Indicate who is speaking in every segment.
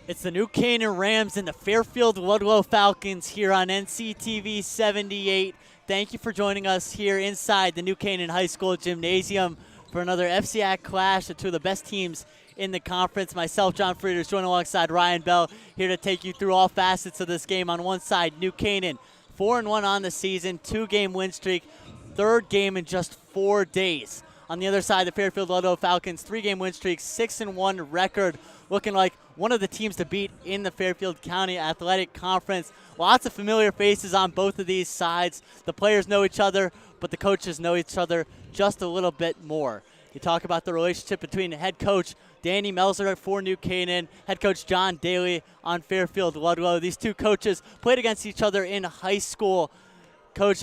Speaker 1: It's the New Canaan Rams and the Fairfield Ludlowe Falcons here on NCTV 78. Thank you for joining us here inside the New Canaan High School Gymnasium for another FCAC clash of two of the best teams in the conference. Myself, John Frieders, joined alongside Ryan Bell, here to take you through all facets of this game. On one side, New Canaan, 4-1 on the season, 2-game win streak, third game in just 4 days. On the other side, the Fairfield Ludlowe Falcons, 3-game win streak, 6-1 record, looking like one of the teams to beat in the Fairfield County Athletic Conference. Lots of familiar faces on both of these sides. The players know each other, but the coaches know each other just a little bit more. You talk about the relationship between head coach Danny Melzer for New Canaan, head coach John Daly on Fairfield Ludlowe. These two coaches played against each other in high school. Coach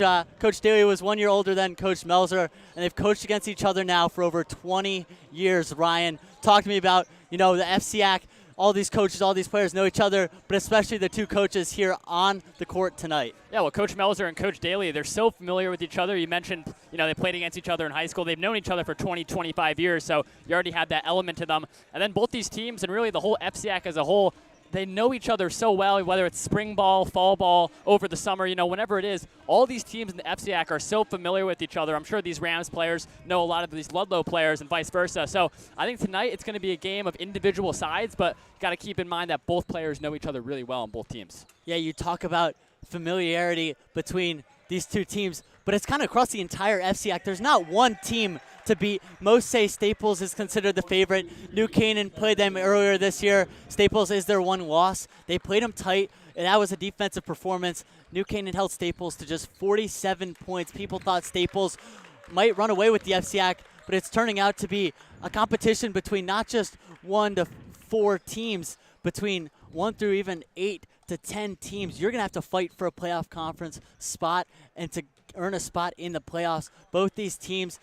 Speaker 1: Daly was 1 year older than Coach Melzer, and they've coached against each other now for over 20 years. Ryan, talk to me about, the FCAC. All these coaches, all these players know each other, but especially the two coaches here on the court tonight.
Speaker 2: Yeah, well, Coach Melzer and Coach Daly, they're so familiar with each other. You mentioned, they played against each other in high school. They've known each other for 20, 25 years, so you already have that element to them. And then both these teams, and really the whole FCAC as a whole, they know each other so well, whether it's spring ball, fall ball, over the summer, whenever it is. All these teams in the FCAC are so familiar with each other. I'm sure these Rams players know a lot of these Ludlowe players and vice versa. So I think tonight it's going to be a game of individual sides, but you got to keep in mind that both players know each other really well on both teams.
Speaker 1: Yeah, you talk about familiarity between these two teams, but it's kind of across the entire FCAC. There's not one team to beat. Most say Staples is considered the favorite. New Canaan played them earlier this year. Staples is their one loss. They played them tight, and that was a defensive performance. New Canaan held Staples to just 47 points. People thought Staples might run away with the FCAC, but it's turning out to be a competition between not just 1 to 4 teams, between 1 through even 8 to 10 teams. You're going to have to fight for a playoff conference spot and to earn a spot in the playoffs. Both these teams,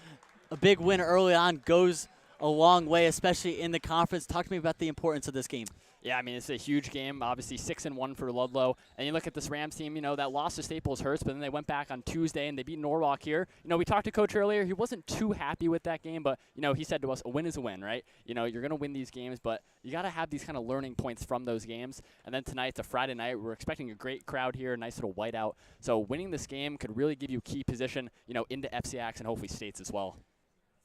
Speaker 1: a big win early on goes a long way, especially in the conference. Talk to me about the importance of this game.
Speaker 2: Yeah, it's a huge game. Obviously, 6-1 for Ludlowe. And you look at this Rams team, that loss to Staples hurts, but then they went back on Tuesday and they beat Norwalk here. We talked to Coach earlier. He wasn't too happy with that game, but, he said to us, a win is a win, right? You're going to win these games, but you got to have these kind of learning points from those games. And then tonight, it's a Friday night. We're expecting a great crowd here, a nice little whiteout. So winning this game could really give you key position, into FCACs and hopefully states as well.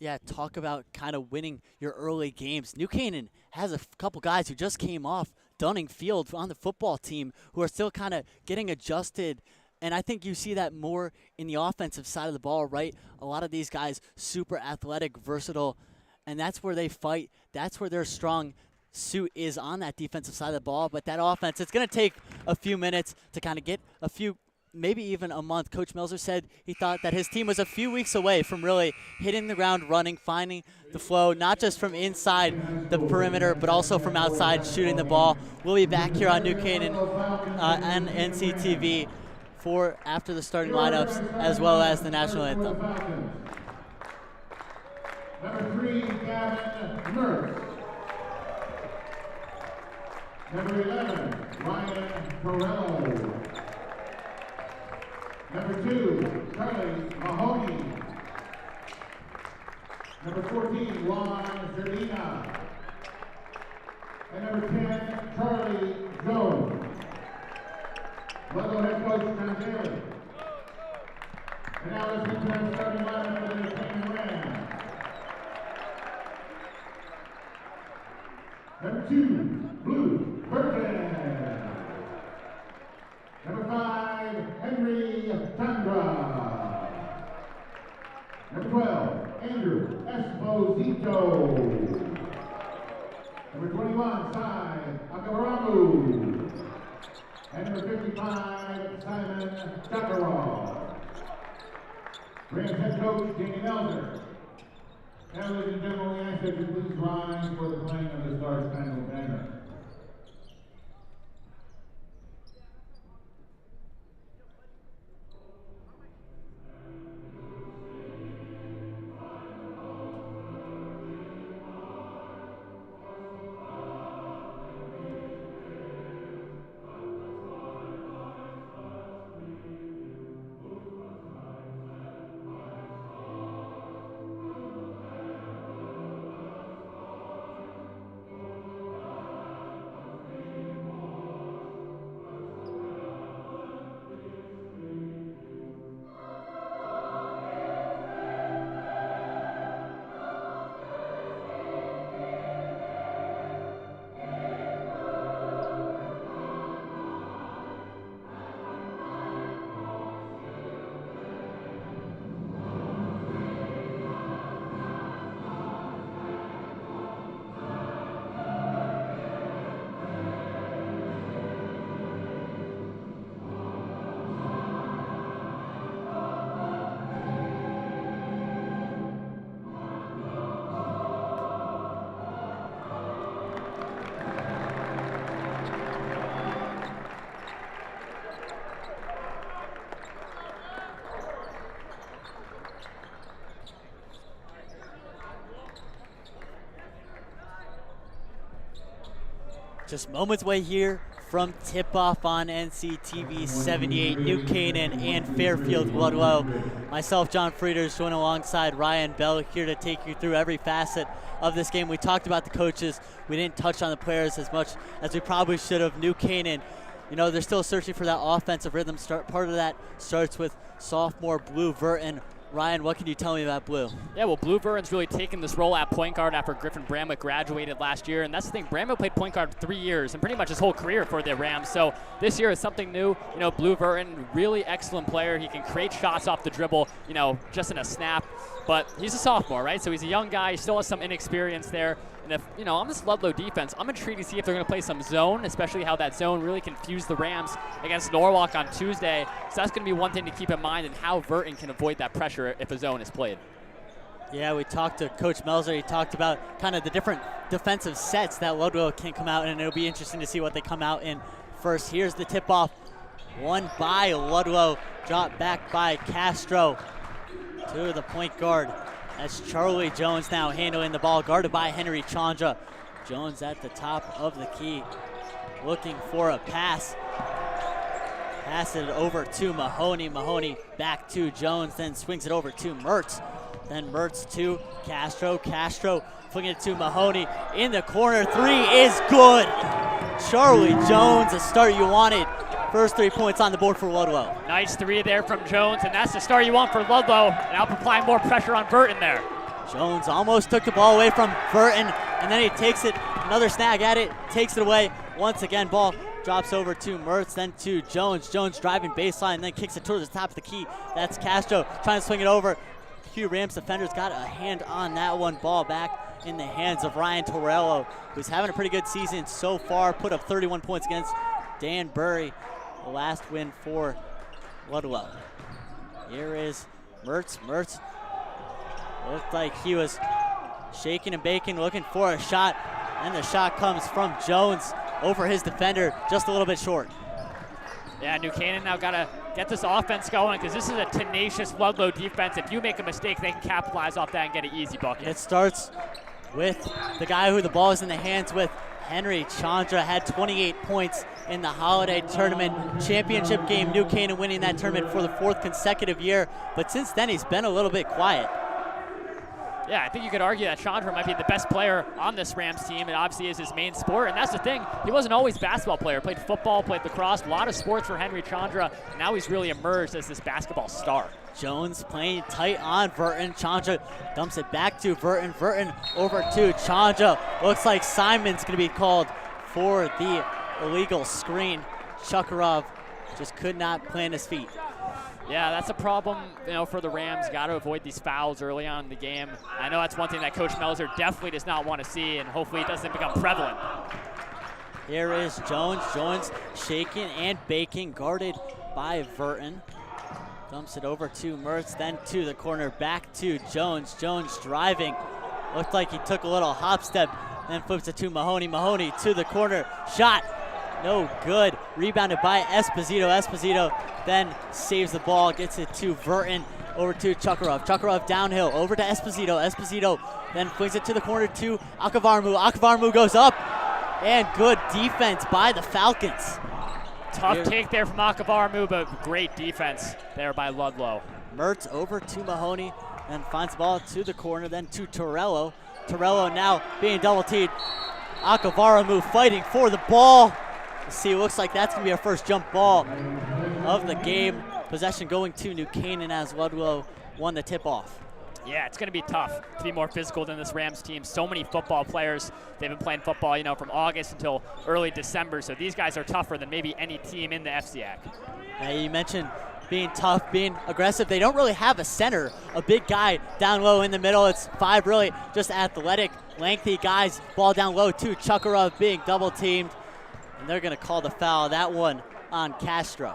Speaker 1: Yeah, talk about kind of winning your early games. New Canaan has a couple guys who just came off Dunning Field on the football team who are still kind of getting adjusted. And I think you see that more in the offensive side of the ball, right? A lot of these guys, super athletic, versatile, and that's where they fight. That's where their strong suit is on that defensive side of the ball. But that offense, it's going to take a few minutes to kind of get a few, maybe even a month. Coach Melzer said he thought that his team was a few weeks away from really hitting the ground running, finding the flow, not just from inside the perimeter, but also from outside shooting the ball. We'll be back here on New Canaan and NCTV for after the starting lineups as well as the national anthem.
Speaker 3: Number 3, Gavin Mertz. Number 11, Ryan Corello. Number 2, Charlie Mahoney. Number 14, Juan Zerdina. And number 10, Charlie Jones. Ludlowe head coach John Daly. And now let's get to our starting lineup for the New Canaan Rams. Number 2, Blue Burton. Number 5, Henry Chandra. Number 12, Andrew Esposito. Number 21, Sai Akabaramu. And number 55, Simon Zakharov. Rams head coach, Danny Melzer. Now, ladies and gentlemen, we ask that you please rise for the playing of the Star-Spangled Banner.
Speaker 1: Just moments away here from tip-off on NCTV 78, New Canaan and Fairfield Ludlowe. Myself, John Frieders, joined alongside Ryan Bell here to take you through every facet of this game. We talked about the coaches. We didn't touch on the players as much as we probably should have. New Canaan, you know, they're still searching for that offensive rhythm. Part of that starts with sophomore Blue Verton. Ryan, what can you tell me about Blue?
Speaker 2: Yeah, well, Blue Verton's really taken this role at point guard after Griffin Bramlett graduated last year. And that's the thing, Bramlett played point guard 3 years and pretty much his whole career for the Rams. So this year is something new. You know, Blue Verton, really excellent player. He can create shots off the dribble, you know, just in a snap. But he's a sophomore, right? So he's a young guy. He still has some inexperience there. And if, you know, on this Ludlowe defense, I'm intrigued to see if they're going to play some zone, especially how that zone really confused the Rams against Norwalk on Tuesday. So that's going to be one thing to keep in mind, and how Verton can avoid that pressure if a zone is played.
Speaker 1: Yeah, we talked to Coach Melzer. He talked about kind of the different defensive sets that Ludlowe can come out in, and it'll be interesting to see what they come out in first. Here's the tip-off. Won by Ludlowe, dropped back by Castro to the point guard. That's Charlie Jones now handling the ball, guarded by Henry Chandra. Jones at the top of the key, looking for a pass. Pass it over to Mahoney. Mahoney back to Jones, then swings it over to Mertz. Then Mertz to Castro. Castro flinging it to Mahoney. In the corner, three is good. Charlie Jones, a start you wanted. First 3 points on the board for Ludlowe.
Speaker 2: Nice three there from Jones, and that's the start you want for Ludlowe. Now applying more pressure on Verton there.
Speaker 1: Jones almost took the ball away from Verton, and then he takes it, another snag at it, takes it away. Once again, ball drops over to Mertz, then to Jones. Jones driving baseline, then kicks it towards the top of the key. That's Castro trying to swing it over. Q Rams defenders got a hand on that one. Ball back in the hands of Ryan Torello, who's having a pretty good season so far. Put up 31 points against Dan Burry. The last win for Ludlowe. Here is Mertz. Mertz looked like he was shaking and baking, looking for a shot. And the shot comes from Jones over his defender, just a little bit short.
Speaker 2: Yeah, New Canaan now got to get this offense going, because this is a tenacious Ludlowe defense. If you make a mistake, they can capitalize off that and get an easy bucket.
Speaker 1: It starts with the guy who the ball is in the hands with. Henry Chandra had 28 points in the Holiday Tournament championship game. New Canaan winning that tournament for the 4th consecutive year, but since then he's been a little bit quiet.
Speaker 2: Yeah, I think you could argue that Chandra might be the best player on this Rams team. It obviously is his main sport, and that's the thing. He wasn't always a basketball player. Played football, played lacrosse, a lot of sports for Henry Chandra. Now he's really emerged as this basketball star.
Speaker 1: Jones playing tight on Verton. Chandra dumps it back to Verton. Verton over to Chandra. Looks like Simon's going to be called for the illegal screen. Chukarov just could not plant his feet.
Speaker 2: Yeah, that's a problem, you know, for the Rams. Got to avoid these fouls early on in the game. I know that's one thing that Coach Melzer definitely does not want to see, and hopefully it doesn't become prevalent.
Speaker 1: Here is Jones. Jones shaking and baking, guarded by Verton. Dumps it over to Mertz, then to the corner, back to Jones. Jones driving. Looked like he took a little hop step, then flips it to Mahoney. Mahoney to the corner. Shot. No good. Rebounded by Esposito. Esposito then saves the ball, gets it to Verton, over to Chukarov. Chukarov downhill, over to Esposito. Esposito then flings it to the corner to Akavarmu. Akavarmu goes up, and good defense by the Falcons.
Speaker 2: Tough take there from Akavarmu, but great defense there by Ludlowe.
Speaker 1: Mertz over to Mahoney, then finds the ball to the corner, then to Torello. Torello now being double-teamed. Akavarmu fighting for the ball. Let's see, it looks like that's going to be our first jump ball of the game. Possession going to New Canaan as Ludlowe won the tip-off.
Speaker 2: Yeah, it's going to be tough to be more physical than this Rams team. So many football players. They've been playing football, you know, from August until early December. So these guys are tougher than maybe any team in the FCAC.
Speaker 1: You mentioned being tough, being aggressive. They don't really have a center, a big guy down low in the middle. It's 5 really just athletic, lengthy guys. Ball down low to Chukarov being double-teamed. And they're going to call the foul, that one on Castro.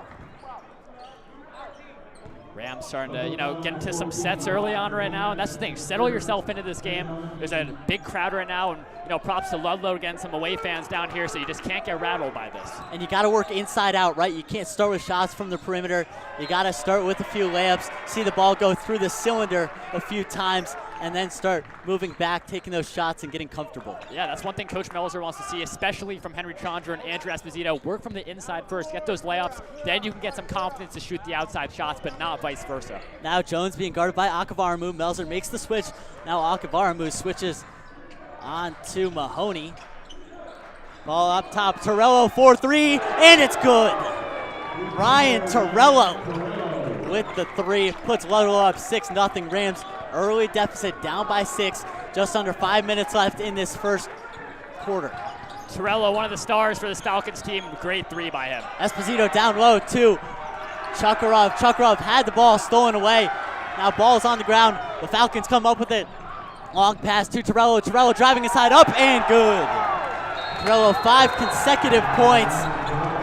Speaker 2: Rams starting to, you know, get into some sets early on right now, and that's the thing. Settle yourself into this game. There's a big crowd right now, and, you know, props to Ludlowe again, some away fans down here, so you just can't get rattled by this.
Speaker 1: And you got to work inside out, right? You can't start with shots from the perimeter. You got to start with a few layups, see the ball go through the cylinder a few times, and then start moving back, taking those shots, and getting comfortable.
Speaker 2: Yeah, that's one thing Coach Melzer wants to see, especially from Henry Chandra and Andrew Esposito. Work from the inside first, get those layups, then you can get some confidence to shoot the outside shots, but not vice versa.
Speaker 1: Now Jones being guarded by Akavaramu. Melzer makes the switch. Now Akavaramu switches on to Mahoney. Ball up top, Torello 4-3, and it's good. Ryan Torello with the 3, puts Ludlowe up 6-0. Rams early deficit, down by 6, just under 5 minutes left in this first quarter.
Speaker 2: Torello, one of the stars for this Falcons team, great 3 by him.
Speaker 1: Esposito down low to Chukharov. Chukharov had the ball stolen away. Now ball's on the ground. The Falcons come up with it. Long pass to Torello. Torello driving inside, up and good. Torello 5 consecutive points,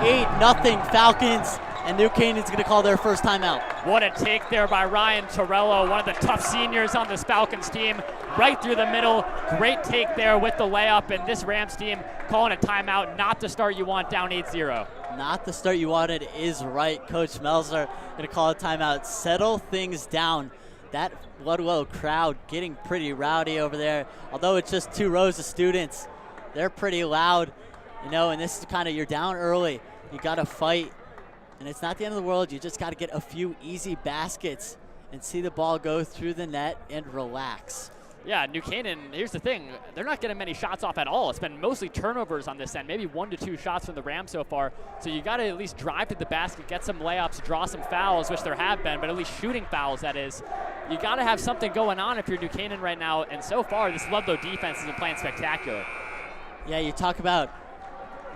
Speaker 1: 8-0 Falcons, and New Canaan's going to call their first timeout.
Speaker 2: What a take there by Ryan Torello, one of the tough seniors on this Falcons team, right through the middle. Great take there with the layup, and this Rams team calling a timeout, not the start you want, down 8-0.
Speaker 1: Not the start you wanted is right. Coach Melzer going to call a timeout, settle things down. That Ludlowe crowd getting pretty rowdy over there, although it's just 2 rows of students. They're pretty loud, you know, and this is kind of, you're down early. You got to fight, and it's not the end of the world. You just got to get a few easy baskets and see the ball go through the net and relax.
Speaker 2: Yeah, New Canaan, here's the thing. They're not getting many shots off at all. It's been mostly turnovers on this end, maybe 1 to 2 shots from the Rams so far. So you got to at least drive to the basket, get some layups, draw some fouls, which there have been, but at least shooting fouls, that is. You got to have something going on if you're New Canaan right now, and so far this Ludlowe defense has been playing spectacular.
Speaker 1: Yeah, you talk about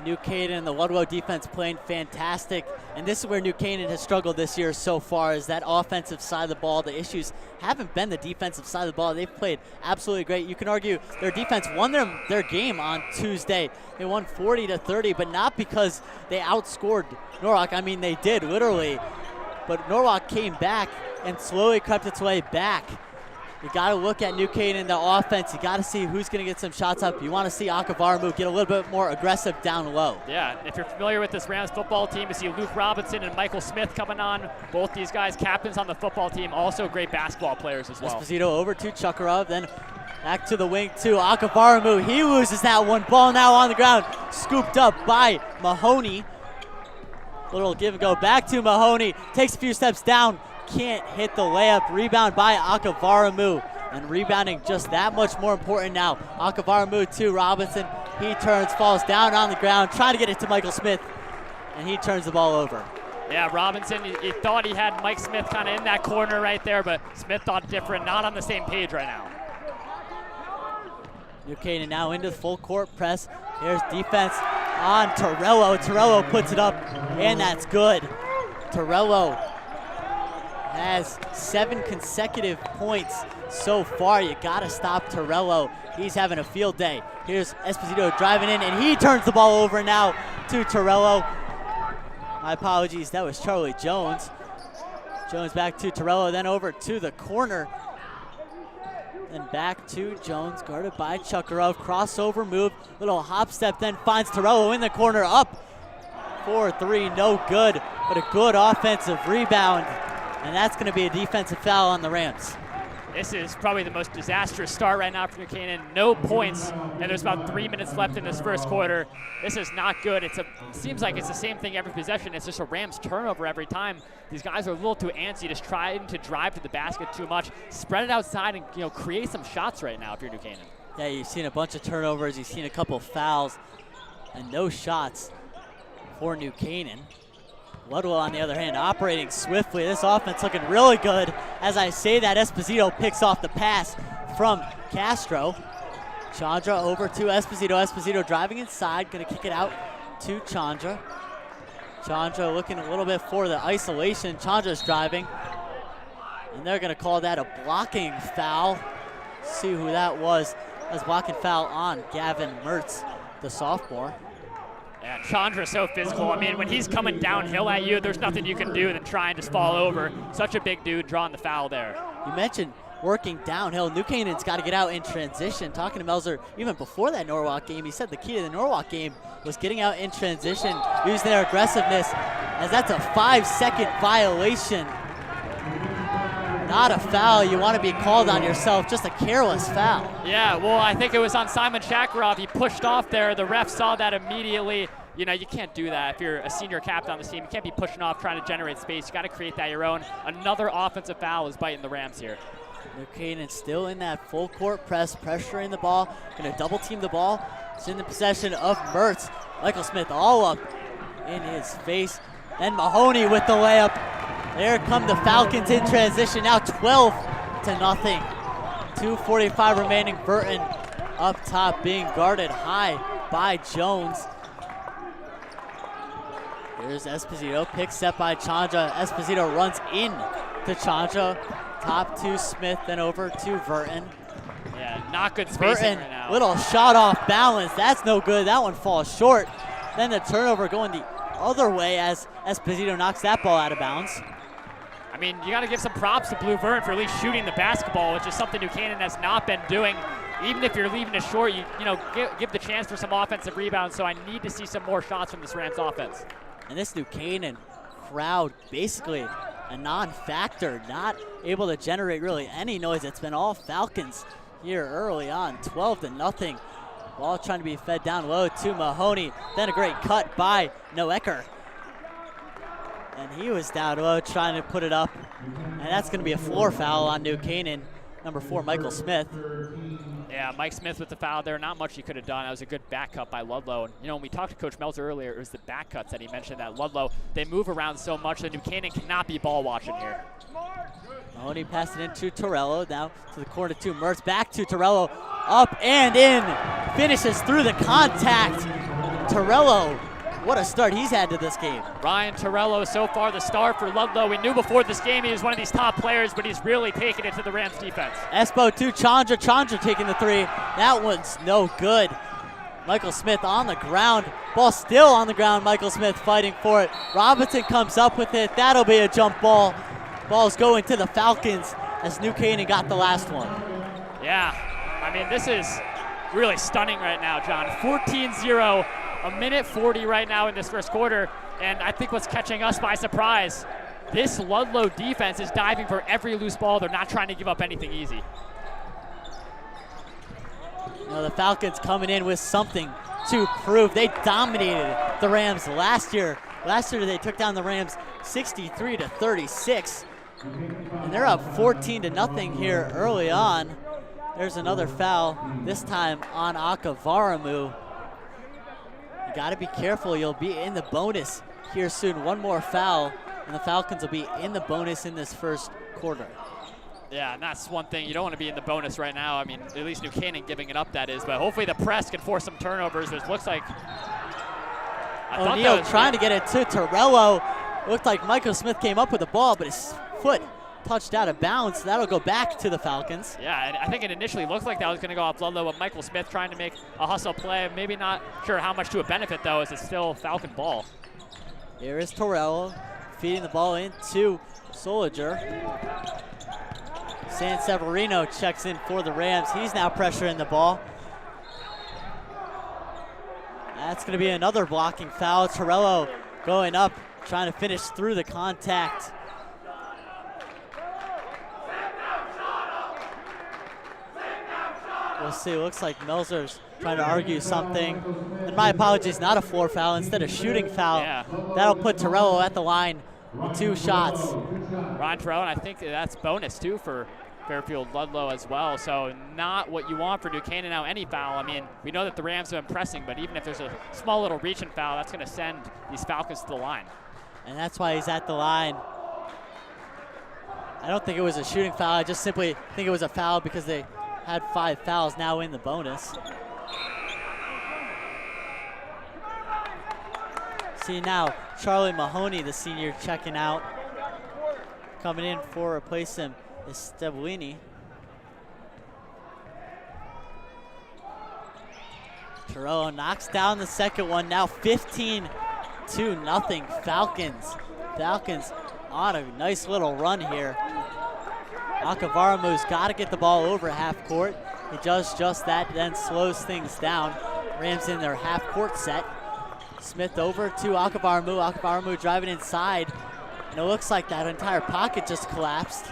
Speaker 1: New Canaan and the Ludlowe defense playing fantastic, and this is where New Canaan has struggled this year so far, is that offensive side of the ball. The issues haven't been the defensive side of the ball. They've played absolutely great. You can argue their defense won their game on Tuesday. They won 40-30, but not because they outscored Norwalk. I mean, they did, literally, but Norwalk came back and slowly crept its way back. You got to look at New Canaan, the offense. You got to see who's going to get some shots up. You want to see Akavaramu get a little bit more aggressive down low.
Speaker 2: Yeah, if you're familiar with this Rams football team, you see Luke Robinson and Michael Smith coming on. Both these guys captains on the football team, also great basketball players as well.
Speaker 1: Esposito over to Chukharov, then back to the wing to Akavaramu. He loses that one. Ball now on the ground, scooped up by Mahoney. Little give and go back to Mahoney. Takes a few steps down. Can't hit the layup. Rebound by Akavaramu, and rebounding just that much more important now. Akavaramu to Robinson. He turns, falls down on the ground, trying to get it to Michael Smith, and he turns the ball over.
Speaker 2: Yeah, Robinson, he thought he had Mike Smith kind of in that corner right there, but Smith thought different, not on the same page right now.
Speaker 1: New Canaan now into the full court press. Here's defense on Torello. Torello puts it up, and that's good. Torello has 7 consecutive points so far. You gotta stop Torello. He's having a field day. Here's Esposito driving in, and he turns the ball over now to Torello. My apologies, that was Charlie Jones. Jones back to Torello, then over to the corner. Then back to Jones, guarded by Chukharov. Crossover move, little hop step, then finds Torello in the corner, up 4-3, no good, but a good offensive rebound. And that's going to be a defensive foul on the Rams.
Speaker 2: This is probably the most disastrous start right now for New Canaan. No points, and there's about 3 minutes left in this first quarter. This is not good. It seems like it's the same thing every possession. It's just a Rams turnover every time. These guys are a little too antsy, just trying to drive to the basket too much. Spread it outside and create some shots right now if you're New Canaan.
Speaker 1: Yeah, you've seen a bunch of turnovers. You've seen a couple of fouls, and no shots for New Canaan. Ludlowe, on the other hand, operating swiftly. This offense looking really good. As I say that, Esposito picks off the pass from Castro. Chandra over to Esposito. Esposito driving inside, going to kick it out to Chandra. Chandra looking a little bit for the isolation. Chandra's driving, and they're going to call that a blocking foul. See who that was. That was blocking foul on Gavin Mertz, the sophomore.
Speaker 2: Yeah, Chandra's so physical. I mean, when he's coming downhill at you, there's nothing you can do than try and just fall over. Such a big dude drawing the foul there.
Speaker 1: You mentioned working downhill. New Canaan's got to get out in transition. Talking to Melzer even before that Norwalk game, he said the key to the Norwalk game was getting out in transition, using their aggressiveness, as that's a 5-second violation. not a foul. You want to be called on yourself, just a careless foul.
Speaker 2: Yeah, well, I think it was on Simon Shakarov. He pushed off there. The ref saw that immediately. You know, you can't do that if you're a senior captain on this team. You can't be pushing off, trying to generate space. You got to create that your own. Another offensive foul is biting the Rams here.
Speaker 1: New Canaan still in that full court press, pressuring the ball, going to double team the ball. It's in the possession of Mertz. Michael Smith all up in his face. Then Mahoney with the layup. There come the Falcons in transition, now 12-0. 2:45 remaining. Burton up top being guarded high by Jones. Here's Esposito, pick set by Chandra. Esposito runs in to Chandra. Top to Smith, then over to Burton.
Speaker 2: Yeah, not good spacing
Speaker 1: Burton,
Speaker 2: right now.
Speaker 1: little shot off balance. That's no good. That one falls short. Then the turnover going the other way as Esposito knocks that ball out of bounds.
Speaker 2: I mean, you got to give some props to Blue Vern for at least shooting the basketball, which is something New Canaan has not been doing. Even if you're leaving it short, you give the chance for some offensive rebounds. So I need to see some more shots from this Rams offense.
Speaker 1: And this New Canaan crowd, basically a non-factor, not able to generate really any noise. It's been all Falcons here early on, 12-0. Ball trying to be fed down low to Mahoney. Then a great cut by Noecker. And he was down low trying to put it up. And that's going to be a floor foul on New Canaan. Number 4, Michael Smith.
Speaker 2: Yeah, Mike Smith with the foul there. Not much he could have done. That was a good back cut by Ludlowe. And, when we talked to Coach Melzer earlier, it was the back cuts that he mentioned that Ludlowe, they move around so much that New Canaan cannot be ball watching here.
Speaker 1: Mahoney passed it into Torello. Now to the corner to Mertz. Back to Torello. Up and in. Finishes through the contact. Torello, what a start he's had to this game.
Speaker 2: Ryan Torello so far the star for Ludlowe. We knew before this game he was one of these top players, but he's really taken it to the Rams defense.
Speaker 1: Espo to Chandra. Chandra taking the three. That one's no good. Michael Smith on the ground. Ball still on the ground. Michael Smith fighting for it. Robinson comes up with it. That'll be a jump ball. Ball's going to the Falcons as New Canaan got the last one.
Speaker 2: Yeah, I mean, this is really stunning right now, John. 14-0. A minute 40 right now in this first quarter, and I think what's catching us by surprise, this Ludlowe defense is diving for every loose ball. They're not trying to give up anything easy.
Speaker 1: The Falcons coming in with something to prove. They dominated the Rams last year. Last year they took down the Rams 63-36, and they're up 14-0 here early on. There's another foul, this time on Akavaramu. You got to be careful. You'll be in the bonus here soon. One more foul, and the Falcons will be in the bonus in this first quarter.
Speaker 2: Yeah, and that's one thing. You don't want to be in the bonus right now. I mean, at least New Canaan giving it up, that is. But hopefully the press can force some turnovers, which looks like
Speaker 1: O'Neal trying to get it to Torello. Looked like Michael Smith came up with the ball, but his foot touched out of bounds. That'll go back to the Falcons.
Speaker 2: Yeah, and I think it initially looked like that was going to go off Ludlowe, but Michael Smith trying to make a hustle play. Maybe not sure how much to a benefit, though, as it's still Falcon ball.
Speaker 1: Here is Torello feeding the ball into Soliger. San Severino checks in for the Rams. He's now pressuring the ball. That's going to be another blocking foul. Torello going up, trying to finish through the contact. We'll see. Looks like Melzer's trying to argue something. And my apologies, not a floor foul, instead of shooting foul.
Speaker 2: Yeah.
Speaker 1: That'll put Torello at the line with 2 shots.
Speaker 2: Ryan Torello, and I think that's bonus too for Fairfield Ludlowe as well. So not what you want for New Canaan now, any foul. I mean, we know that the Rams have been pressing, but even if there's a small little reach and foul, that's going to send these Falcons to the line.
Speaker 1: And that's why he's at the line. I don't think it was a shooting foul. I just simply think it was a foul because they had 5 fouls now in the bonus. See now, Charlie Mahoney, the senior, checking out. Coming in for replace him is Steblini. Torello knocks down the second one. Now 15-0 Falcons. Falcons on a nice little run here. Akavaramu's got to get the ball over half court. He does just that, then slows things down. Rams in their half court set. Smith over to Akavaramu. Akavaramu driving inside. And it looks like that entire pocket just collapsed.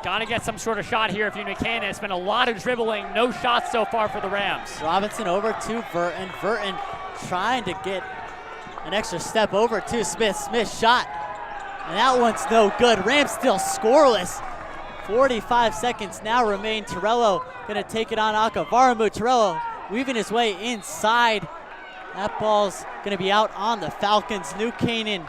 Speaker 2: Got to get some sort of shot here if you're New Canaan. It's been a lot of dribbling, no shots so far for the Rams.
Speaker 1: Robinson over to Verton. Verton trying to get an extra step over to Smith. Smith shot, and that one's no good. Rams still scoreless. 45 seconds now remain. Torello gonna take it on Akavaramu. Torello weaving his way inside. That ball's gonna be out on the Falcons. New Canaan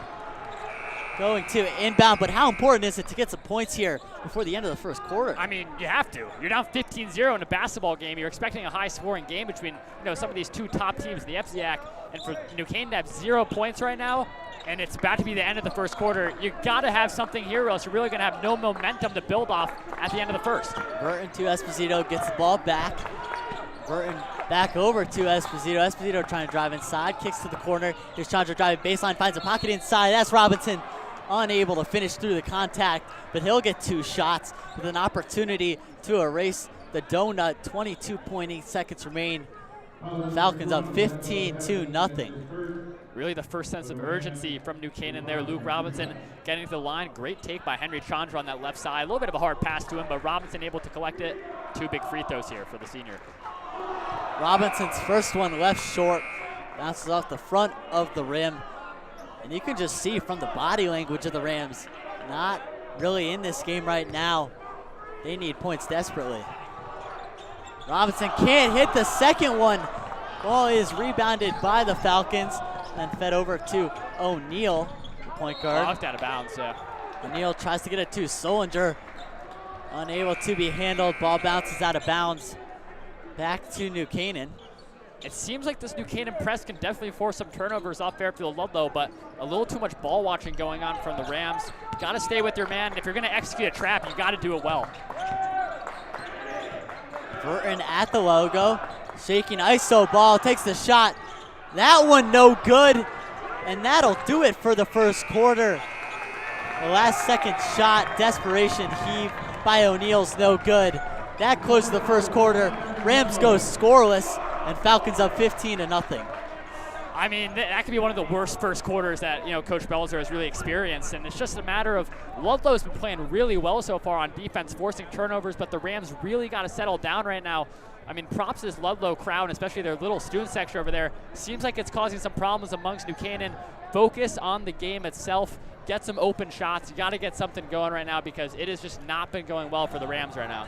Speaker 1: going to inbound, but how important is it to get some points here before the end of the first quarter?
Speaker 2: I mean, you have to. You're down 15-0 in a basketball game. You're expecting a high-scoring game between some of these two top teams in the FCAC, and for New Canaan to have 0 points right now, and it's about to be the end of the first quarter, you got to have something here, or else you're really going to have no momentum to build off at the end of the first.
Speaker 1: Verton to Esposito, gets the ball back. Verton back over to Esposito. Esposito trying to drive inside, kicks to the corner. Here's Chandra driving baseline, finds a pocket inside. That's Robinson, unable to finish through the contact, but he'll get 2 shots with an opportunity to erase the donut. 22.8 seconds remain. Falcons up 15-0.
Speaker 2: Really the first sense of urgency from New Canaan there. Luke Robinson getting to the line. Great take by Henry Chandra on that left side. A little bit of a hard pass to him, but Robinson able to collect it. 2 big free throws here for the senior.
Speaker 1: Robinson's first one left short. Bounces off the front of the rim. And you can just see from the body language of the Rams, not really in this game right now. They need points desperately. Robinson can't hit the second one. Ball is rebounded by the Falcons and fed over to O'Neal, the point guard.
Speaker 2: Knocked out of bounds, yeah.
Speaker 1: O'Neal tries to get it to Solinger. Unable to be handled. Ball bounces out of bounds. Back to New Canaan.
Speaker 2: It seems like this New Canaan press can definitely force some turnovers off Fairfield Ludlowe, but a little too much ball watching going on from the Rams. Got to stay with your man. If you're going to execute a trap, you got to do it well.
Speaker 1: Verton at the logo, shaking ISO ball, takes the shot. That one no good, and that'll do it for the first quarter. The last second shot, desperation heave by O'Neal's no good. That closes the first quarter. Rams go scoreless, and Falcons up 15-0.
Speaker 2: I mean, that could be one of the worst first quarters that Coach Belzer has really experienced, and it's just a matter of Ludlowe's been playing really well so far on defense, forcing turnovers, but the Rams really got to settle down right now. I mean, props to this Ludlowe crowd, especially their little student section over there. Seems like it's causing some problems amongst New Canaan. Focus on the game itself. Get some open shots. You got to get something going right now because it has just not been going well for the Rams right now.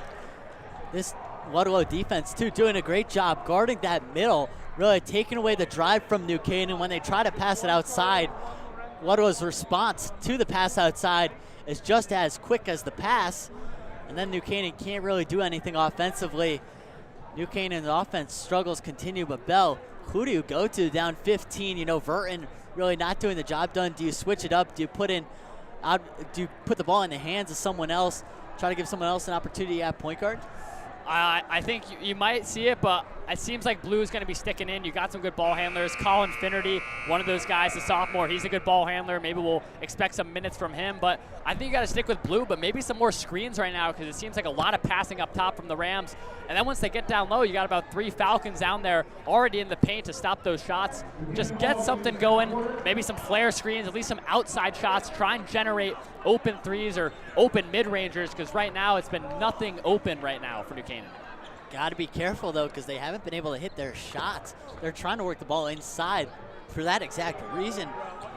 Speaker 1: This Ludlowe defense, too, doing a great job guarding that middle, really taking away the drive from New Canaan. When they try to pass it outside, Ludlowe's response to the pass outside is just as quick as the pass, and then New Canaan can't really do anything offensively. New Canaan's offense struggles continue, but Bell, who do you go to down 15? Verton really not doing the job done. Do you switch it up? Do you put the ball in the hands of someone else? Try to give someone else an opportunity at point guard?
Speaker 2: I think you might see it, but it seems like Blue's going to be sticking in. You got some good ball handlers. Colin Finnerty, one of those guys, the sophomore, he's a good ball handler. Maybe we'll expect some minutes from him, but I think you got to stick with Blue, but maybe some more screens right now because it seems like a lot of passing up top from the Rams. And then once they get down low, you got about 3 Falcons down there already in the paint to stop those shots. Just get something going, maybe some flare screens, at least some outside shots. Try and generate open threes or open mid-rangers because right now it's been nothing open right now for New Canaan.
Speaker 1: Got to be careful, though, because they haven't been able to hit their shots. They're trying to work the ball inside for that exact reason.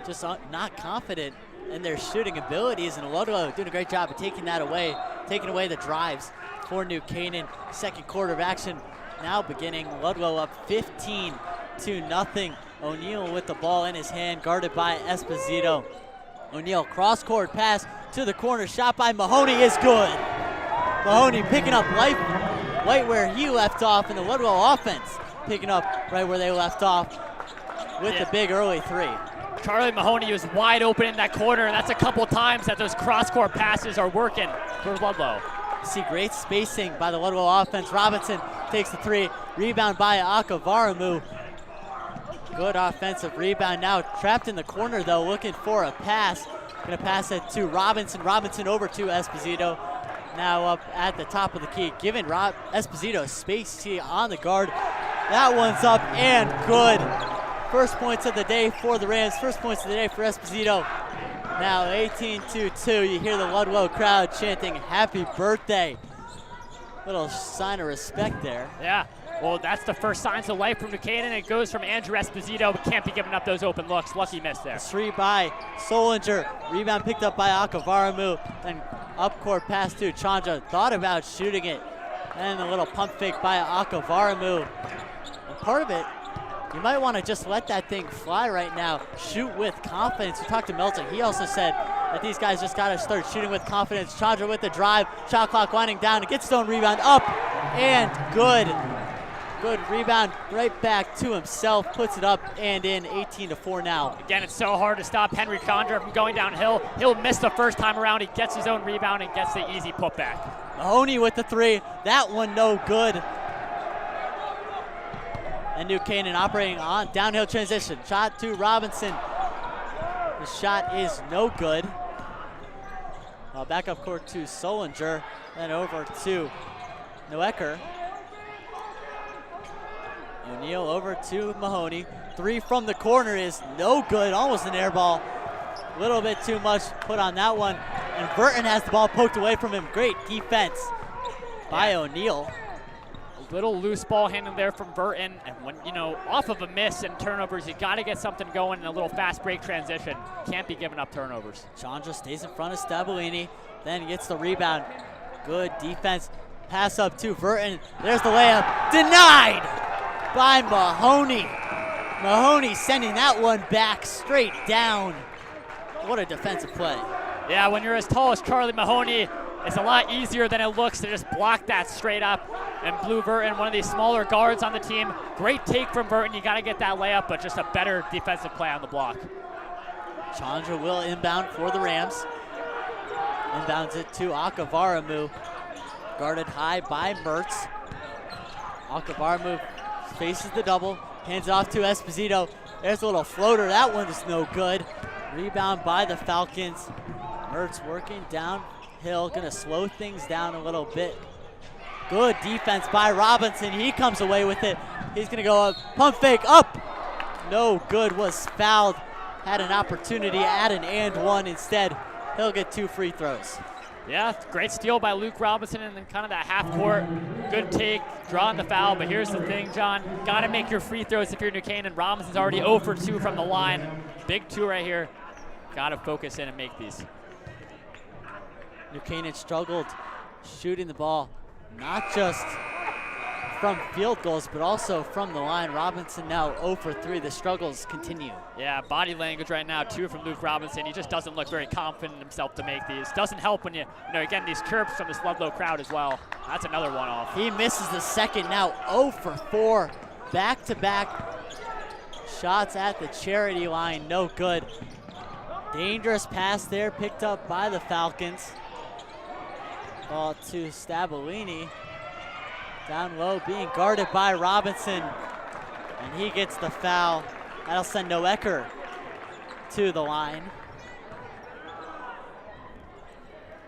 Speaker 1: Just not confident in their shooting abilities, and Ludlowe doing a great job of taking that away, taking away the drives for New Canaan. Second quarter of action now beginning. Ludlowe up 15-0. O'Neal with the ball in his hand, guarded by Esposito. O'Neal cross-court pass to the corner, shot by Mahoney is good. Mahoney picking up life right where he left off, and the Ludlowe offense picking up right where they left off with the big early 3.
Speaker 2: Charlie Mahoney was wide open in that corner, and that's a couple times that those cross-court passes are working for Ludlowe.
Speaker 1: See great spacing by the Ludlowe offense. Robinson takes the 3, rebound by Akavaramu. Good offensive rebound now. Trapped in the corner, though, looking for a pass. Gonna pass it to Robinson. Robinson over to Esposito. Now up at the top of the key, giving Esposito space here on the guard. That one's up and good. First points of the day for the Rams. First points of the day for Esposito. Now 18-2. You hear the Ludlowe crowd chanting happy birthday. Little sign of respect there.
Speaker 2: Yeah, well, that's the first signs of life from New Canaan. It goes from Andrew Esposito, but can't be giving up those open looks. Lucky miss there.
Speaker 1: 3 by Solinger. Rebound picked up by Akavaramu. Then up court pass to Chandra. Thought about shooting it. And a little pump fake by Akavaramu. And part of it, you might want to just let that thing fly right now. Shoot with confidence. We talked to Melton. He also said that these guys just got to start shooting with confidence. Chandra with the drive. Shot clock winding down. It gets his own rebound up. And good. Good rebound right back to himself. Puts it up and in. 18-4 now.
Speaker 2: Again, it's so hard to stop Henry Chandra from going downhill. He'll miss the first time around. He gets his own rebound and gets the easy putback.
Speaker 1: Mahoney with the 3. That one no good. And New Canaan operating on downhill transition. Shot to Robinson. The shot is no good. Back up court to Solinger. Then over to Noecker. O'Neal over to Mahoney. 3 from the corner is no good. Almost an air ball. A little bit too much put on that one. And Burton has the ball poked away from him. Great defense by O'Neal.
Speaker 2: A little loose ball handling there from Burton. And when, off of a miss and turnovers, you got to get something going in a little fast break transition. Can't be giving up turnovers.
Speaker 1: Chandra stays in front of Stabolini. Then gets the rebound. Good defense. Pass up to Burton. There's the layup. Denied by Mahoney. Mahoney sending that one back straight down. What a defensive play.
Speaker 2: Yeah, when you're as tall as Charlie Mahoney, it's a lot easier than it looks to just block that straight up. And Blue Burton, one of these smaller guards on the team. Great take from Burton. You got to get that layup, but just a better defensive play on the block.
Speaker 1: Chandra will inbound for the Rams. Inbounds it to Akavaramu. Guarded high by Mertz. Akavaramu faces the double. Hands it off to Esposito. There's a little floater. That one is no good. Rebound by the Falcons. Mertz working downhill. Going to slow things down a little bit. Good defense by Robinson. He comes away with it. He's going to go up. Pump fake up. No good. Was fouled. Had an opportunity at an and one. Instead, he'll get 2 free throws.
Speaker 2: Yeah, great steal by Luke Robinson and then kind of that half court. Good take, drawing the foul. But here's the thing, John. Got to make your free throws if you're New Canaan. Robinson's already 0 for 2 from the line. Big 2 right here. Got to focus in and make these.
Speaker 1: New Canaan struggled shooting the ball, not just from field goals, but also from the line. Robinson now 0 for 3. The struggles continue.
Speaker 2: Yeah, body language right now, 2 from Luke Robinson. He just doesn't look very confident in himself to make these. Doesn't help when you're getting these chirps from this Ludlowe crowd as well. That's another one off.
Speaker 1: He misses the second, now 0 for 4. Back-to-back shots at the charity line, no good. Dangerous pass there, picked up by the Falcons. Ball to Stabolini. Down low, being guarded by Robinson. And he gets the foul. That'll send Noecker to the line.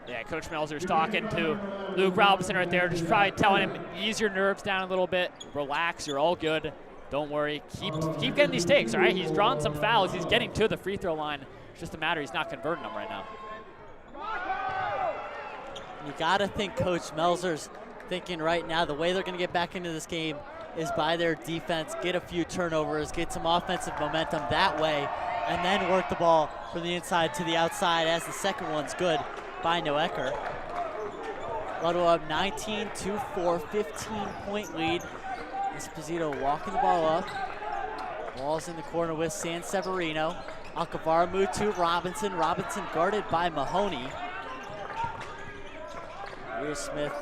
Speaker 2: Yeah, Coach Melzer's talking to Luke Robinson right there, just probably telling him, ease your nerves down a little bit, relax, you're all good. Don't worry, keep getting these takes, all right? He's drawn some fouls, he's getting to the free throw line. It's just a matter he's not converting them right now.
Speaker 1: You gotta think Coach Melzer's thinking right now the way they're gonna get back into this game is by their defense, get a few turnovers, get some offensive momentum that way, and then work the ball from the inside to the outside as the second one's good by Noecker. Ludlowe up 19-4, 15-point lead. Esposito walking the ball up. Ball's in the corner with San Severino. Akavaramu to Robinson. Robinson guarded by Mahoney. Here's Smith.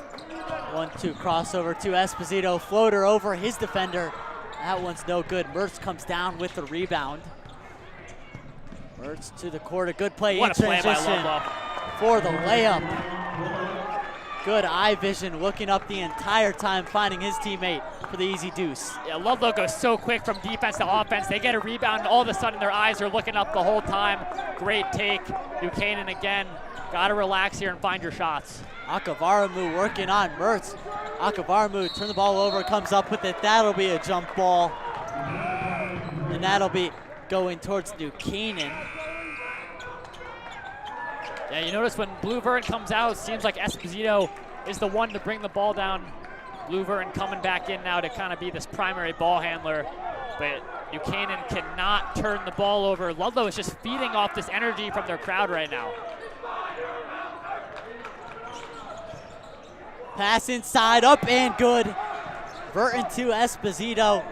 Speaker 1: 1-2 crossover to Esposito. Floater over his defender. That one's no good. Mertz comes down with the rebound. Mertz to the court. A good play in transition for the layup. Good eye vision, looking up the entire time, finding his teammate for the easy deuce.
Speaker 2: Yeah, Ludlowe goes so quick from defense to offense. They get a rebound, and all of a sudden their eyes are looking up the whole time. Great take. New Canaan again. Got to relax here and find your shots.
Speaker 1: Akavaramu working on Mertz. Akavaramu turn the ball over, comes up with it. That'll be a jump ball. And that'll be going towards New Canaan.
Speaker 2: Yeah, you notice when Blue Vern comes out, it seems like Esposito is the one to bring the ball down. Blue Vern coming back in now to kind of be this primary ball handler. But New Canaan cannot turn the ball over. Ludlowe is just feeding off this energy from their crowd right now.
Speaker 1: Pass inside, up and good. Burton to Esposito.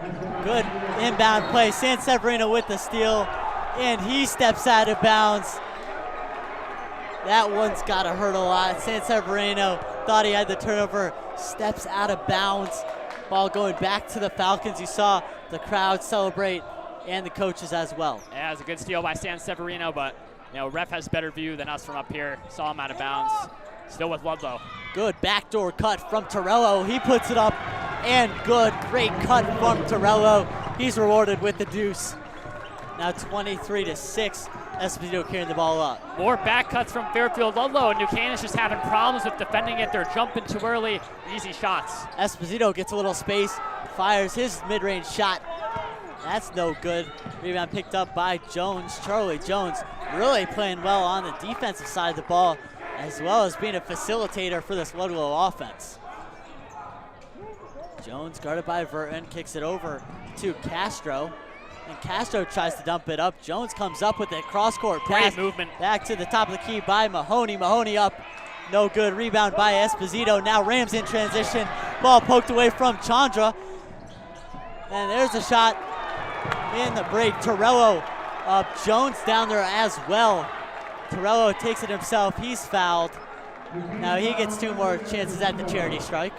Speaker 1: Good inbound play. San Severino with the steal, and he steps out of bounds. That one's gotta hurt a lot. San Severino thought he had the turnover, steps out of bounds. Ball going back to the Falcons. You saw the crowd celebrate and the coaches as well.
Speaker 2: Yeah, it was a good steal by San Severino, but ref has better view than us from up here. Saw him out of bounds. Still with Ludlowe.
Speaker 1: Good backdoor cut from Torello. He puts it up and good. Great cut from Torello. He's rewarded with the deuce. Now 23-6. Esposito carrying the ball up.
Speaker 2: More back cuts from Fairfield. Ludlowe, and New Canaan's just having problems with defending it. They're jumping too early. Easy shots.
Speaker 1: Esposito gets a little space, fires his mid-range shot. That's no good. Rebound picked up by Jones. Charlie Jones really playing well on the defensive side of the ball, as well as being a facilitator for this Ludlowe offense. Jones guarded by Verton, kicks it over to Castro. And Castro tries to dump it up. Jones comes up with a cross-court pass.
Speaker 2: Great movement.
Speaker 1: Back to the top of the key by Mahoney. Mahoney up. No good. Rebound by Esposito. Now Rams in transition. Ball poked away from Chandra. And there's a shot in the break. Torello up. Jones down there as well. Torello takes it himself. He's fouled. Now he gets 2 more chances at the charity strike.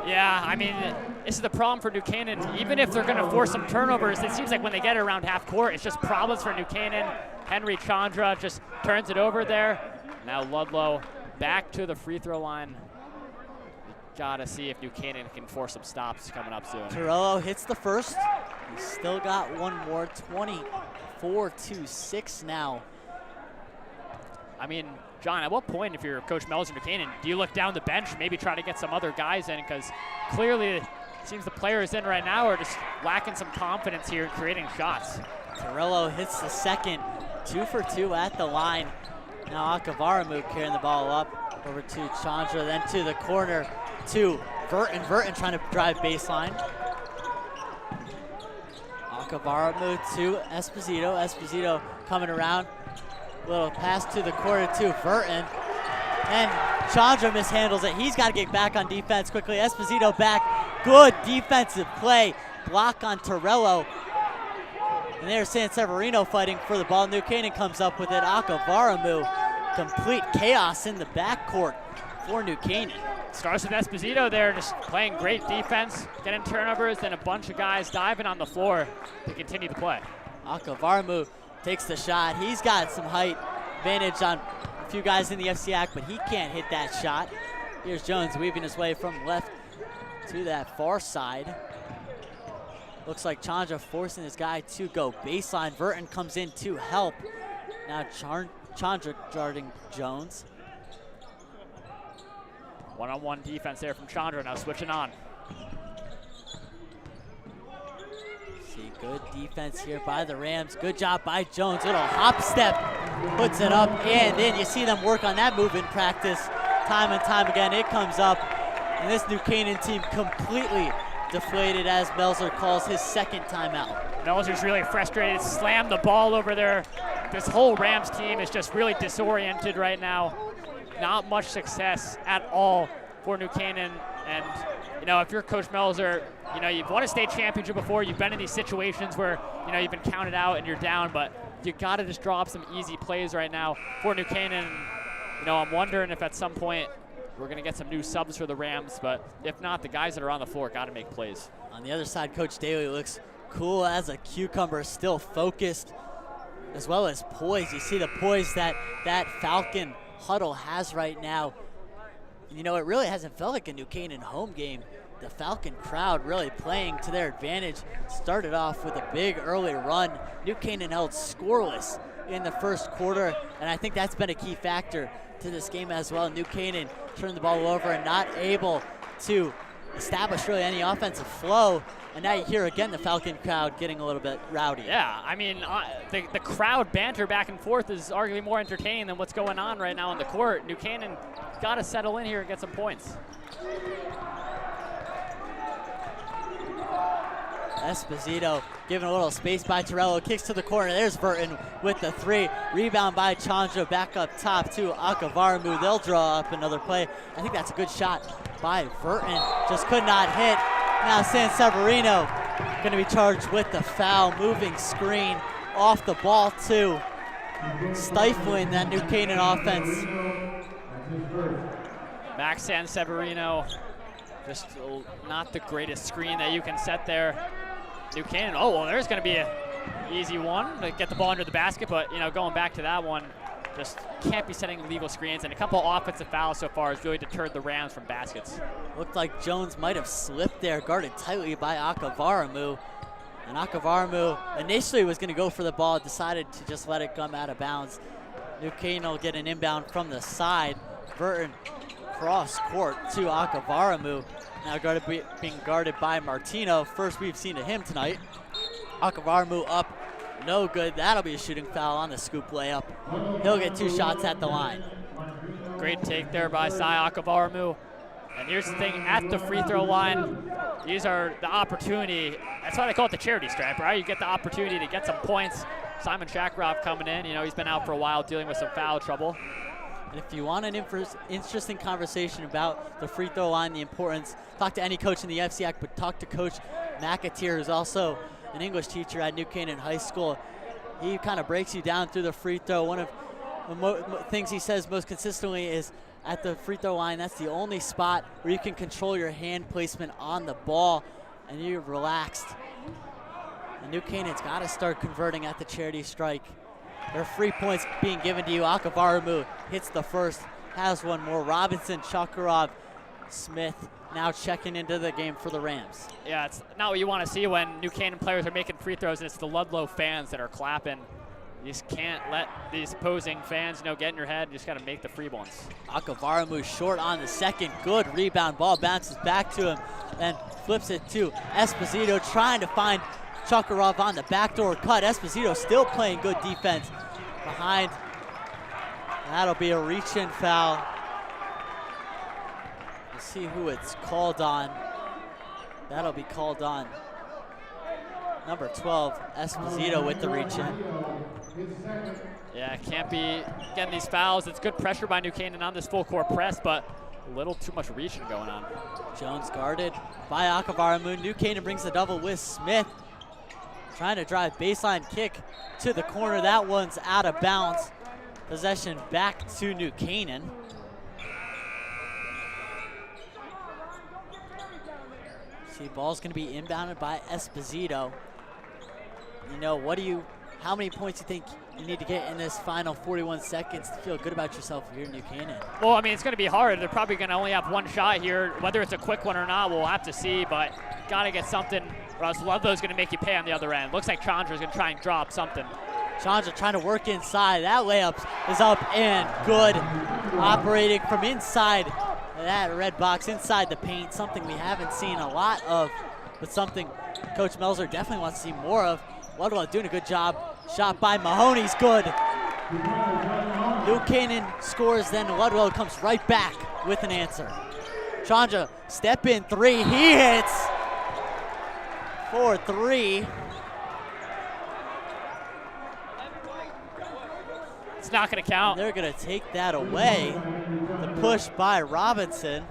Speaker 2: Yeah, I mean, this is the problem for New Canaan. Even if they're going to force some turnovers, it seems like when they get it around half court, it's just problems for New Canaan. Henry Chandra just turns it over there. Now Ludlowe back to the free throw line. We gotta see if New Canaan can force some stops coming up soon.
Speaker 1: Torello hits the first. He's still got one more. 24-6 now.
Speaker 2: I mean, John, at what point, if you're Coach Melzer New Canaan, do you look down the bench, maybe try to get some other guys in? Because clearly it seems the players in right now are just lacking some confidence here in creating shots.
Speaker 1: Torello hits the second. 2 for 2 at the line. Now Akavaramu carrying the ball up over to Chandra, then to the corner to Verton. Verton trying to drive baseline. Akavaramu to Esposito. Esposito coming around. Little pass to the corner to Verton. And Chandra mishandles it. He's got to get back on defense quickly. Esposito back. Good defensive play. Block on Torello. And there's San Severino fighting for the ball. New Canaan comes up with it. Akavaramu. Complete chaos in the backcourt for New Canaan.
Speaker 2: Starts with Esposito there, just playing great defense, getting turnovers, and a bunch of guys diving on the floor to continue the play.
Speaker 1: Akavaramu takes the shot. He's got some height advantage on a few guys in the FCAC, but he can't hit that shot. Here's Jones weaving his way from left to that far side. Looks like Chandra forcing his guy to go baseline. Verton comes in to help. Now Chandra guarding Jones.
Speaker 2: One-on-one defense there from Chandra, now switching on.
Speaker 1: See, good defense here by the Rams. Good job by Jones. Little hop step, puts it up and in. You see them work on that move in practice time and time again. It comes up, and this New Canaan team completely deflated as Melzer calls his second timeout.
Speaker 2: Melzer's really frustrated, slammed the ball over there. This whole Rams team is just really disoriented right now. Not much success at all for New Canaan. And, if you're Coach Melzer, you've won a state championship before. You've been in these situations where, you've been counted out and you're down, but you got to just draw up some easy plays right now for New Canaan. I'm wondering if at some point we're going to get some new subs for the Rams, but if not, the guys that are on the floor got to make plays.
Speaker 1: On the other side, Coach Daly looks cool as a cucumber, still focused as well as poised. You see the poise that Falcon huddle has right now. It really hasn't felt like a New Canaan home game. The Falcon crowd really playing to their advantage. Started off with a big early run. New Canaan held scoreless in the first quarter, and I think that's been a key factor to this game as well. New Canaan turned the ball over and not able to establish really any offensive flow. And now you hear again the Falcon crowd getting a little bit rowdy.
Speaker 2: Yeah, I mean, the crowd banter back and forth is arguably more entertaining than what's going on right now on the court. New Canaan got to settle in here and get some points.
Speaker 1: Esposito giving a little space by Torello, kicks to the corner. There's Burton with the 3. Rebound by Chandra, back up top to Akavaramu. They'll draw up another play. I think that's a good shot by Burton. Just could not hit. Now San Severino going to be charged with the foul. Moving screen off the ball too. Stifling that New Canaan offense.
Speaker 2: Max San Severino, just not the greatest screen that you can set there. New Canaan, oh, well, there's going to be an easy one to get the ball under the basket, but, you know, going back to that one, just can't be setting illegal screens, and a couple offensive fouls so far has really deterred the Rams from baskets.
Speaker 1: Looked like Jones might have slipped there, guarded tightly by Akavaramu. And Akavaramu initially was going to go for the ball, decided to just let it come out of bounds. New Canaan will get an inbound from the side. Burton cross court to Akavaramu. Now being guarded by Martino. First we've seen of him tonight. Akavaramu up, no good. That'll be a shooting foul on the scoop layup. He'll get 2 shots at the line.
Speaker 2: Great take there by Sai Akavaramu. And here's the thing, at the free throw line, these are the opportunity. That's why they call it the charity stripe, right? You get the opportunity to get some points. Simon Shakarov coming in. You know, he's been out for a while dealing with some foul trouble.
Speaker 1: And if you want an interesting conversation about the free throw line, the importance, talk to any coach in the FCAC, but talk to Coach McAteer, who's also an English teacher at New Canaan High School. He kind of breaks you down through the free throw. One of the things he says most consistently is at the free throw line, that's the only spot where you can control your hand placement on the ball and you're relaxed. And New Canaan's got to start converting at the charity strike. There are free points being given to you. Akavaramu hits the first, has one more. Robinson, Chakarov, Smith now checking into the game for the Rams.
Speaker 2: Yeah, it's not what you want to see when New Canaan players are making free throws, and it's the Ludlowe fans that are clapping. You just can't let these opposing fans, you know, get in your head. You just got to make the free ones.
Speaker 1: Akavaramu short on the second. Good rebound. Ball bounces back to him and flips it to Esposito, trying to find Chakarov on the backdoor cut. Esposito still playing good defense behind. That'll be a reach-in foul. We'll see who it's called on. That'll be called on number 12, Esposito, with the reach-in.
Speaker 2: Yeah, can't be getting these fouls. It's good pressure by New Canaan on this full-court press, but a little too much reaching going on.
Speaker 1: Jones guarded by Akavaramu. New Canaan brings the double with Smith. Trying to drive baseline kick to the corner. That one's out of bounds. Possession back to New Canaan. See, ball's going to be inbounded by Esposito. You know, how many points do you think you need to get in this final 41 seconds to feel good about yourself here in New Canaan?
Speaker 2: Well, I mean, it's going to be hard. They're probably going to only have one shot here. Whether it's a quick one or not, we'll have to see, but got to get something, or else Ludlow's going to make you pay on the other end. Looks like Chandra's going to try and drop something.
Speaker 1: Chandra trying to work inside. That layup is up and good. Operating from inside that red box, inside the paint, something we haven't seen a lot of, but something Coach Melzer definitely wants to see more of. Ludlowe doing a good job. Shot by Mahoney's good. New Canaan scores, then Ludlowe comes right back with an answer. Chandra, step in 3, he hits for 3.
Speaker 2: It's not going to count.
Speaker 1: They're going to take that away. The push by Robinson.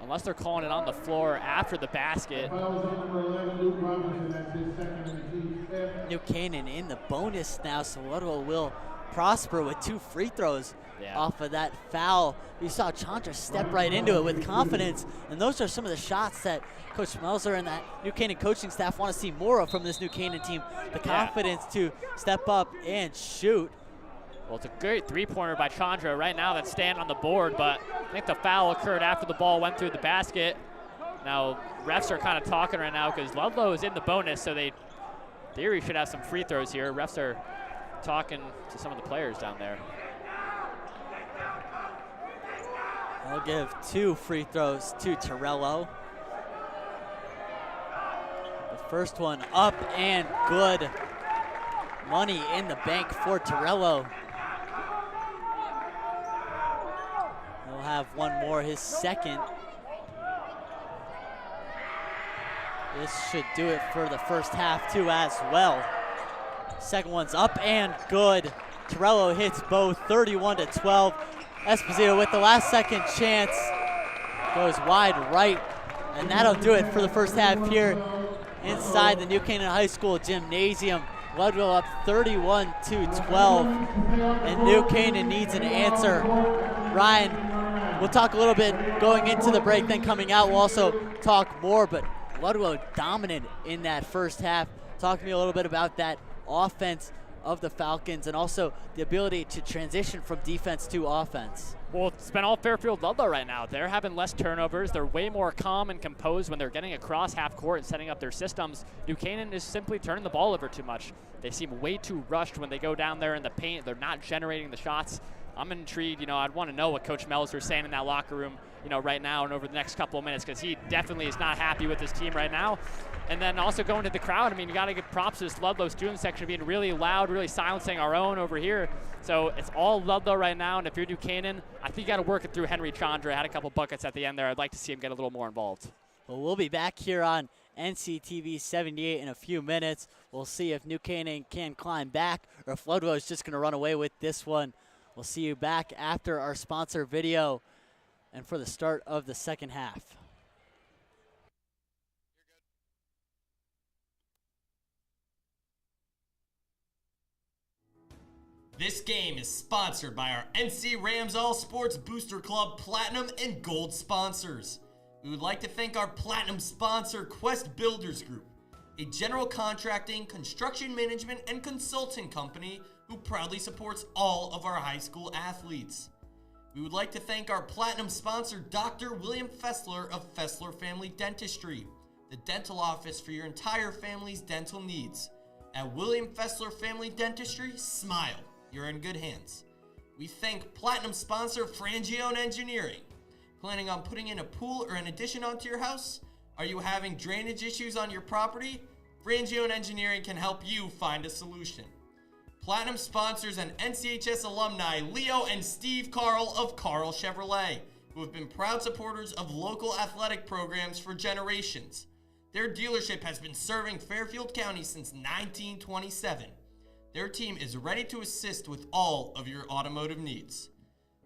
Speaker 2: Unless they're calling it on the floor after the basket.
Speaker 1: New Canaan in the bonus now, so Ludlowe will prosper with 2 free throws off of that foul. We saw Chandra step right into it with confidence, and those are some of the shots that Coach Melzer and that New Canaan coaching staff want to see more of from this New Canaan team. The confidence to step up and shoot.
Speaker 2: Well, it's a great three-pointer by Chandra right now that's staying on the board, but I think the foul occurred after the ball went through the basket. Now, refs are kind of talking right now because Ludlowe is in the bonus, so they, in theory, should have some free throws here. Refs are talking to some of the players down there.
Speaker 1: I'll give 2 free throws to Torello. The first one up and good. Money in the bank for Torello. He'll have one more, his second. This should do it for the first half too as well. Second one's up and good. Torello hits both, 31-12. Esposito with the last second chance. Goes wide right, and that'll do it for the first half here inside the New Canaan High School gymnasium. Ludlowe up 31-12, and New Canaan needs an answer. Ryan, we'll talk a little bit going into the break, then coming out we'll also talk more, but Ludlowe dominant in that first half. Talk to me a little bit about that offense of the Falcons and also the ability to transition from defense to offense.
Speaker 2: Well, it's been all Fairfield Ludlowe right now. They're having less turnovers. They're way more calm and composed when they're getting across half court and setting up their systems. New Canaan is simply turning the ball over too much. They seem way too rushed when they go down there in the paint. They're not generating the shots. I'm intrigued. I'd want to know what Coach Melzer is saying in that locker room, right now and over the next couple of minutes, because he definitely is not happy with his team right now. And then also going to the crowd, you got to give props to this Ludlowe student section being really loud, really silencing our own over here. So it's all Ludlowe right now, and if you're New Canaan, I think you got to work it through Henry Chandra. Had a couple buckets at the end there. I'd like to see him get a little more involved.
Speaker 1: Well, we'll be back here on NCTV 78 in a few minutes. We'll see if New Canaan can climb back or if Ludlowe is just going to run away with this one. We'll see you back after our sponsor video and for the start of the second half.
Speaker 4: This game is sponsored by our NC Rams All Sports Booster Club Platinum and Gold sponsors. We would like to thank our Platinum sponsor, Quest Builders Group, a general contracting, construction management, and consulting company who proudly supports all of our high school athletes. We would like to thank our Platinum sponsor, Dr. William Fessler of Fessler Family Dentistry, the dental office for your entire family's dental needs. At William Fessler Family Dentistry, smile. You're in good hands. We thank Platinum sponsor Frangione Engineering. Planning on putting in a pool or an addition onto your house? Are you having drainage issues on your property? Frangione Engineering can help you find a solution. Platinum sponsors and NCHS alumni Leo and Steve Carl of Carl Chevrolet, who have been proud supporters of local athletic programs for generations. Their dealership has been serving Fairfield County since 1927. Their team is ready to assist with all of your automotive needs.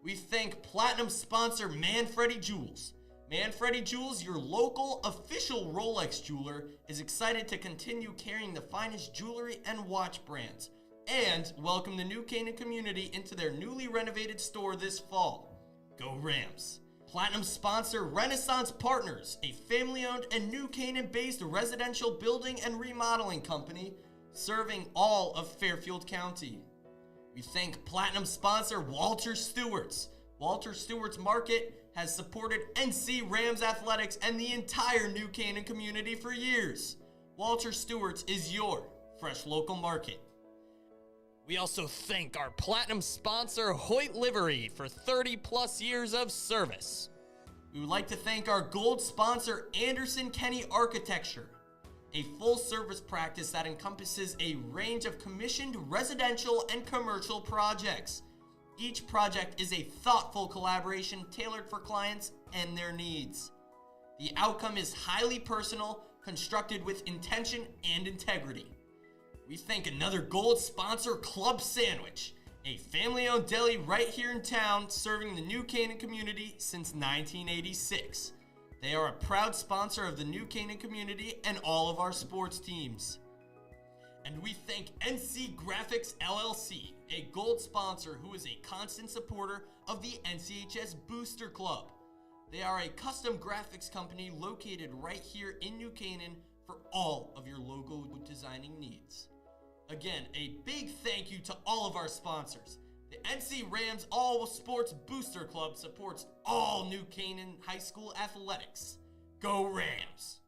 Speaker 4: We thank Platinum sponsor Manfredi Jewels. Manfredi Jewels, your local official Rolex jeweler, is excited to continue carrying the finest jewelry and watch brands and welcome the New Canaan community into their newly renovated store this fall. Go Rams! Platinum sponsor Renaissance Partners, a family-owned and New Canaan-based residential building and remodeling company serving all of Fairfield County. We thank Platinum sponsor Walter Stewart's. Walter Stewart's Market has supported NC Rams athletics and the entire New Canaan community for years. Walter Stewart's is your fresh local market. We also thank our Platinum sponsor Hoyt Livery for 30 plus years of service. We would like to thank our Gold sponsor Anderson Kenny Architecture, a full-service practice that encompasses a range of commissioned residential and commercial projects. Each project is a thoughtful collaboration tailored for clients and their needs. The outcome is highly personal, constructed with intention and integrity. We thank another Gold sponsor, Club Sandwich, a family-owned deli right here in town serving the New Canaan community since 1986. They are a proud sponsor of the New Canaan community and all of our sports teams. And we thank NC Graphics LLC, a Gold sponsor who is a constant supporter of the NCHS Booster Club. They are a custom graphics company located right here in New Canaan for all of your logo designing needs. Again, a big thank you to all of our sponsors. The NC Rams All Sports Booster Club supports all New Canaan High School athletics. Go Rams!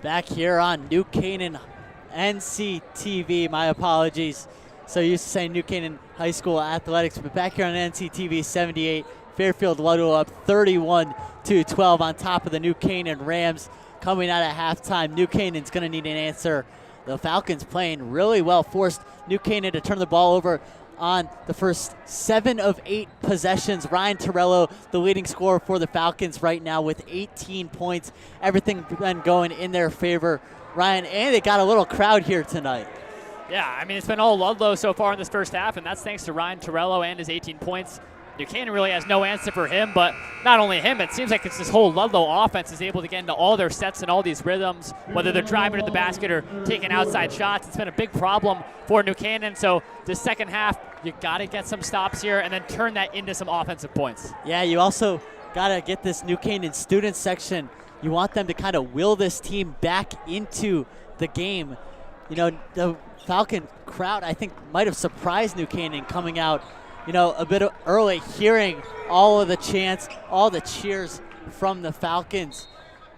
Speaker 1: Back here on New Canaan NCTV, my apologies. So used to saying New Canaan High School Athletics, but back here on NCTV 78, Fairfield Ludlowe up 31-12 on top of the New Canaan Rams. Coming out at halftime, New Canaan's going to need an answer. The Falcons playing really well, forced New Canaan to turn the ball over on the first 7 of 8 possessions. Ryan Torello, the leading scorer for the Falcons right now with 18 points. Everything been going in their favor, Ryan, and they got a little crowd here tonight.
Speaker 2: Yeah, I mean, it's been all Ludlowe so far in this first half, and that's thanks to Ryan Torello and his 18 points. New Canaan really has no answer for him, but not only him, it seems like it's this whole Ludlowe offense is able to get into all their sets and all these rhythms, whether they're driving to the basket or taking outside shots. It's been a big problem for New Canaan, so this second half, you got to get some stops here and then turn that into some offensive points.
Speaker 1: Yeah, you also got to get this New Canaan student section. You want them to kind of will this team back into the game. You know, the Falcon crowd, I think, might have surprised New Canaan coming out, you know, a bit early, hearing all of the chants, all the cheers from the Falcons.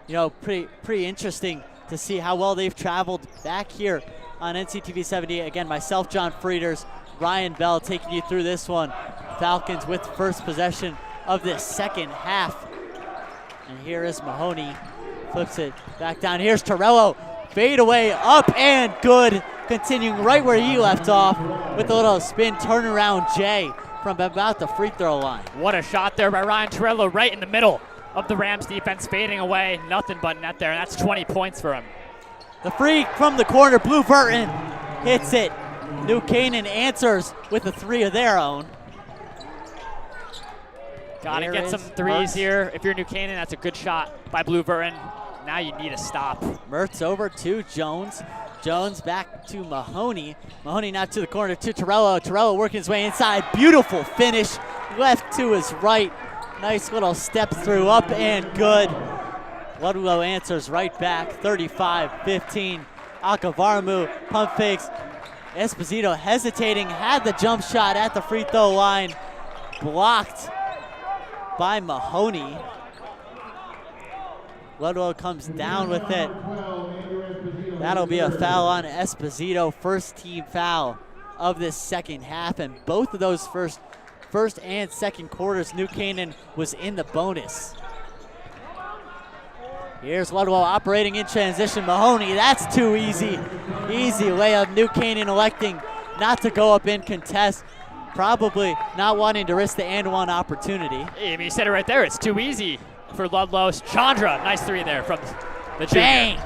Speaker 1: You know, pretty interesting to see how well they've traveled back here on NCTV 78. Again, myself, John Frieders, Ryan Bell taking you through this one. Falcons with first possession of this second half. And here is Mahoney, flips it back down. Here's Torello, fade away, up and good. Continuing right where he left off with a little spin turnaround J from about the free throw line.
Speaker 2: What a shot there by Ryan Torello right in the middle of the Rams defense, fading away. Nothing but net there, and that's 20 points for him.
Speaker 1: The free from the corner, Blue Burton hits it. New Canaan answers with a 3 of their own.
Speaker 2: Gotta get some threes here. If you're New Canaan, that's a good shot by Blue Burton. Now you need a stop.
Speaker 1: Mertz over to Jones. Jones back to Mahoney. Mahoney now to the corner to Torello. Torello working his way inside. Beautiful finish. Left to his right. Nice little step through, up and good. Ludlowe answers right back, 35-15. Akavaramu pump fakes. Esposito hesitating, had the jump shot at the free throw line. Blocked by Mahoney. Ludlowe comes down with it. That'll be a foul on Esposito, first team foul of this second half, and both of those first and second quarters, New Canaan was in the bonus. Here's Ludlowe operating in transition. Mahoney, that's too easy. Easy layup. New Canaan electing not to go up in contest. Probably not wanting to risk the and one opportunity.
Speaker 2: I mean, you said it right there. It's too easy for Ludlowe. Chandra, nice 3 there from the junior.
Speaker 1: Bang!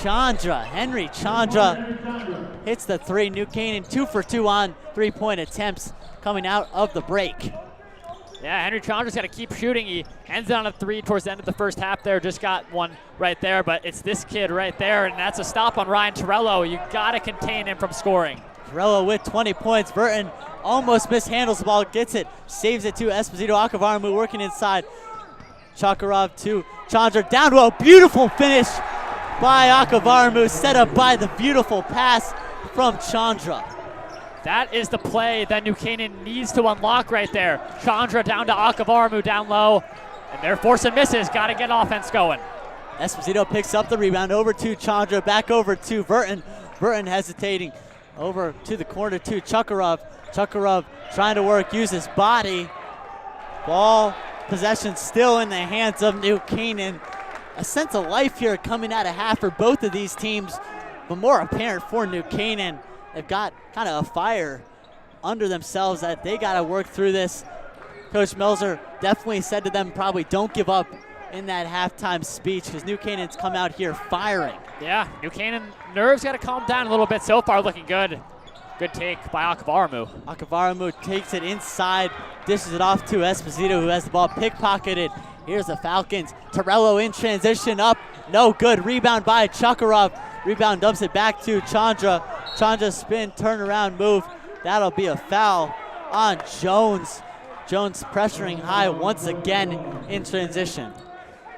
Speaker 1: Chandra, Henry Chandra hits the 3. New Canaan 2 for 2 on 3-point attempts coming out of the break.
Speaker 2: Yeah, Henry Chandra's got to keep shooting. He ends on a 3 towards the end of the first half there. Just got one right there, but it's this kid right there, and that's a stop on Ryan Torello. You got to contain him from scoring.
Speaker 1: Torello with 20 points. Burton almost mishandles the ball, gets it, saves it to Esposito. Akavaramu working inside. Chakarov to Chandra, down to a beautiful finish by Akavaramu, set up by the beautiful pass from Chandra.
Speaker 2: That is the play that New Canaan needs to unlock right there. Chandra down to Akavaramu down low, and they're forcing misses. Got to get offense going.
Speaker 1: Esposito picks up the rebound, over to Chandra, back over to Burton. Burton hesitating, over to the corner to Chakarov. Chakarov trying to work, use his body. Ball possession still in the hands of New Canaan. A sense of life here coming out of half for both of these teams, but more apparent for New Canaan. They've got kind of a fire under themselves that they got to work through this. Coach Melzer definitely said to them, probably don't give up in that halftime speech, because New Canaan's come out here firing.
Speaker 2: Yeah, New Canaan nerves got to calm down a little bit. So far looking good. Good take by Akavaramu.
Speaker 1: Akavaramu takes it inside, dishes it off to Esposito, who has the ball pickpocketed. Here's the Falcons. Torello in transition, up, no good. Rebound by Chakarov. Rebound dumps it back to Chandra. Chandra spin, turnaround move. That'll be a foul on Jones. Jones pressuring high once again in transition.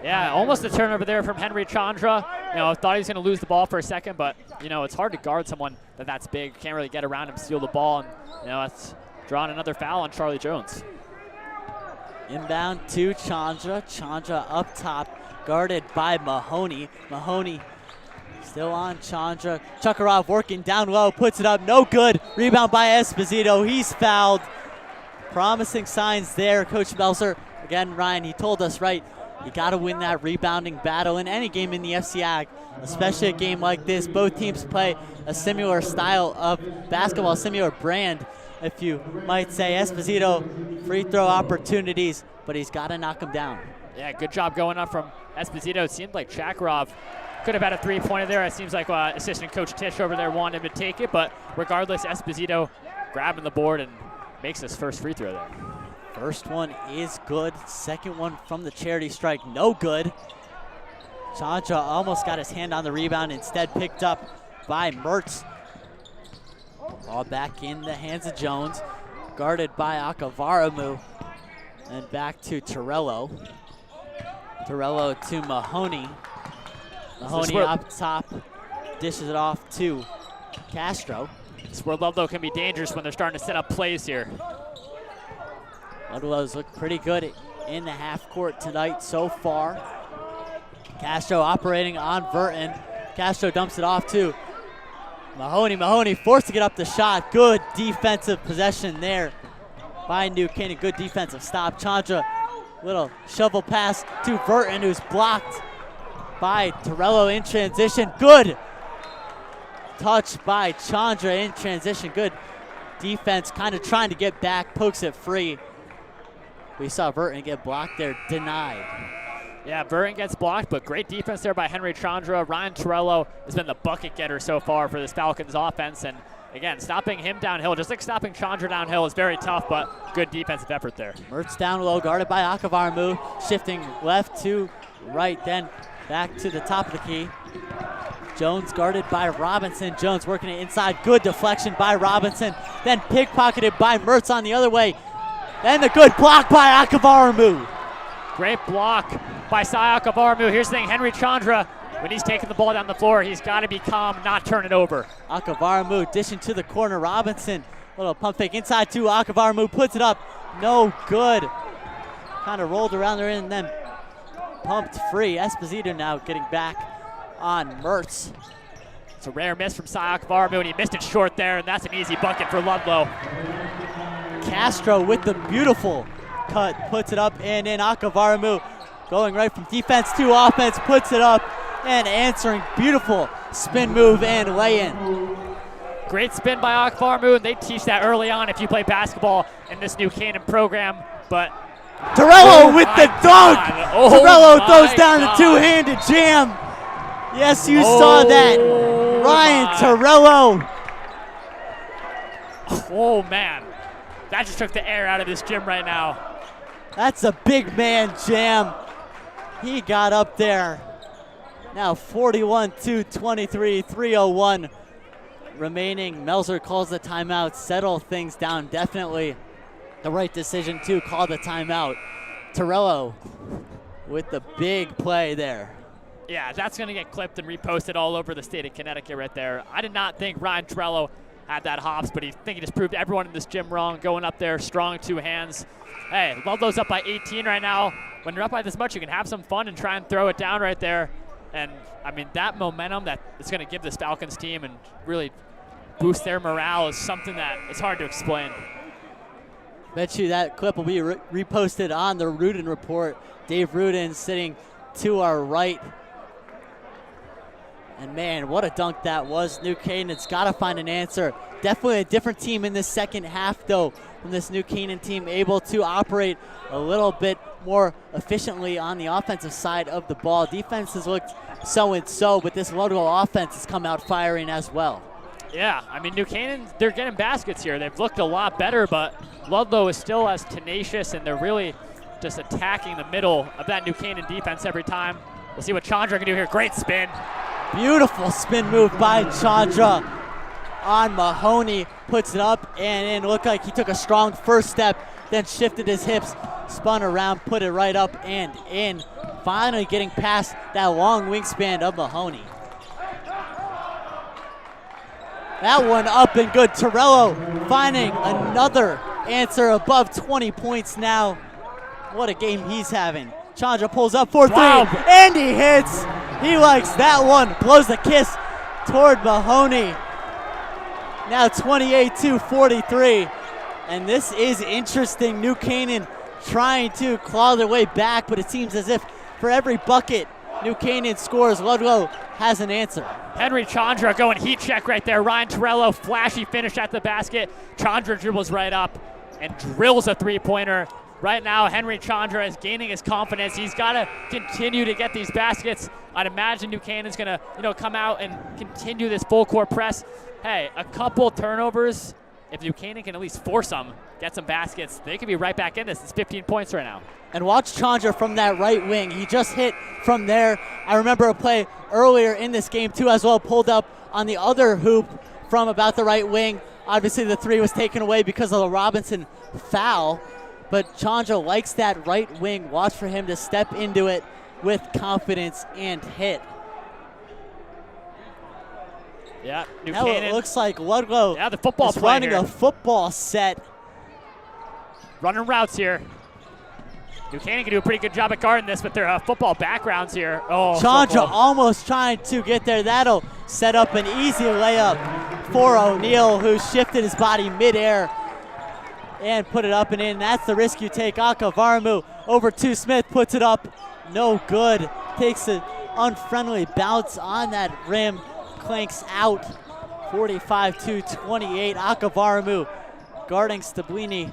Speaker 2: Yeah, almost a turnover there from Henry Chandra. You know, thought he was going to lose the ball for a second, but, you know, it's hard to guard someone that's big. Can't really get around him, steal the ball, and, you know, that's drawing another foul on Charlie Jones.
Speaker 1: Inbound to Chandra. Chandra up top, guarded by Mahoney. Mahoney Still on Chandra. Chukharov working down low, puts it up, no good. Rebound by Esposito, he's fouled. Promising signs there, Coach Belzer. Again, Ryan, he told us, right, you gotta win that rebounding battle in any game in the FCAC, especially a game like this. Both teams play a similar style of basketball, similar brand, if you might say. Esposito, free throw opportunities, but he's gotta knock him down.
Speaker 2: Yeah, good job going up from Esposito. It seemed like Chakharov could have had a three-pointer there. It seems like assistant coach Tish over there wanted him to take it, but regardless, Esposito grabbing the board and makes his first free throw there.
Speaker 1: First one is good. Second one from the charity strike, no good. Chandra almost got his hand on the rebound, instead picked up by Mertz. Ball back in the hands of Jones, guarded by Akavaramu. And back to Torello. Torello to Mahoney. Mahoney up top, dishes it off to Castro.
Speaker 2: This is where Ludlowe can be dangerous when they're starting to set up plays here.
Speaker 1: Ludlowe's look pretty good in the half court tonight so far. Castro operating on Burton. Castro dumps it off to Mahoney. Mahoney forced to get up the shot. Good defensive possession there by New Canaan. Good defensive stop. Chandra, little shovel pass to Burton, who's blocked by Torello in transition. Good touch by Chandra in transition. Good defense, kind of trying to get back, pokes it free. We saw Burton get blocked there, denied.
Speaker 2: Yeah, Burton gets blocked, but great defense there by Henry Chandra. Ryan Torello has been the bucket getter so far for this Falcons offense. And again, stopping him downhill, just like stopping Chandra downhill, is very tough, but good defensive effort there.
Speaker 1: Mertz down low, guarded by Akavaramu, shifting left to right, then back to the top of the key. Jones guarded by Robinson. Jones working it inside. Good deflection by Robinson. Then pickpocketed by Mertz on the other way. And the good block by Akavaramu.
Speaker 2: Great block by Sai Akavaramu. Here's the thing, Henry Chandra, when he's taking the ball down the floor, he's got to be calm, not turn it over.
Speaker 1: Akavaramu dishing to the corner. Robinson, little pump fake inside to Akavaramu, puts it up. No good. Kind of rolled around there and then pumped free. Esposito now getting back on Mertz.
Speaker 2: It's a rare miss from Sai Akavaramu, and he missed it short there, and that's an easy bucket for Ludlowe.
Speaker 1: Castro with the beautiful cut, puts it up and in. Akavaramu going right from defense to offense, puts it up and answering. Beautiful spin move and lay-in.
Speaker 2: Great spin by Akavaramu, and they teach that early on if you play basketball in this new Canaan program. But
Speaker 1: Torello with the dunk!
Speaker 2: Oh
Speaker 1: Torello throws down the two-handed jam. Yes, you saw that. Ryan Torello.
Speaker 2: Oh, man. That just took the air out of this gym right now.
Speaker 1: That's a big man jam. He got up there. Now 41-23, 3:01 remaining. Melzer calls the timeout, settle things down. Definitely the right decision to call the timeout. Torello with the big play there.
Speaker 2: Yeah, that's going to get clipped and reposted all over the state of Connecticut right there. I did not think Ryan Torello had that hops, but I think he just proved everyone in this gym wrong, going up there, strong two hands. Hey, Ludlow's up by 18 right now. When you're up by this much, you can have some fun and try and throw it down right there. And, I mean, that momentum that it's going to give this Falcons team and really boost their morale is something that is hard to explain.
Speaker 1: Bet you that clip will be reposted on the Rudin Report. Dave Rudin sitting to our right. And man, what a dunk that was. New Canaan's got to find an answer. Definitely a different team in this second half, though, from this New Canaan team, able to operate a little bit more efficiently on the offensive side of the ball. Defense has looked so-and-so, but this Ludlowe offense has come out firing as well.
Speaker 2: Yeah, I mean, New Canaan, they're getting baskets here. They've looked a lot better, but Ludlowe is still as tenacious, and they're really just attacking the middle of that New Canaan defense every time. We'll see what Chandra can do here. Great spin.
Speaker 1: Beautiful spin move by Chandra on Mahoney. Puts it up and in. Looked like he took a strong first step, then shifted his hips, spun around, put it right up and in. Finally getting past that long wingspan of Mahoney. That one up and good. Torello finding another answer above 20 points now. What a game he's having. Chandra pulls up for three, and he hits. He likes that one. Blows the kiss toward Mahoney. Now 28-43. And this is interesting. New Canaan trying to claw their way back, but it seems as if for every bucket New Canaan scores, Ludlowe has an answer.
Speaker 2: Henry Chandra going heat check right there. Ryan Torello, flashy finish at the basket. Chandra dribbles right up and drills a three-pointer. Right now, Henry Chandra is gaining his confidence. He's got to continue to get these baskets. I'd imagine New Canaan's going to, come out and continue this full-court press. Hey, a couple turnovers, if New Canaan can at least force them, get some baskets, they could be right back in this. It's 15 points right now.
Speaker 1: And watch Chandra from that right wing. He just hit from there. I remember a play earlier in this game, too, as well, pulled up on the other hoop from about the right wing. Obviously, the three was taken away because of the Robinson foul. But Chandra likes that right wing. Watch for him to step into it with confidence and hit.
Speaker 2: Yeah, New
Speaker 1: now
Speaker 2: Canaan.
Speaker 1: It looks like Ludlowe
Speaker 2: the football
Speaker 1: is running
Speaker 2: here.
Speaker 1: A football set.
Speaker 2: Running routes here. New Canaan can do a pretty good job at guarding this, but their football backgrounds here. Oh,
Speaker 1: Chandra almost trying to get there. That'll set up an easy layup for O'Neal, who shifted his body midair and put it up and in. That's the risk you take. Akavaramu over to Smith, puts it up. No good. Takes an unfriendly bounce on that rim. Clanks out. 45-28. Akavaramu guarding Stablini.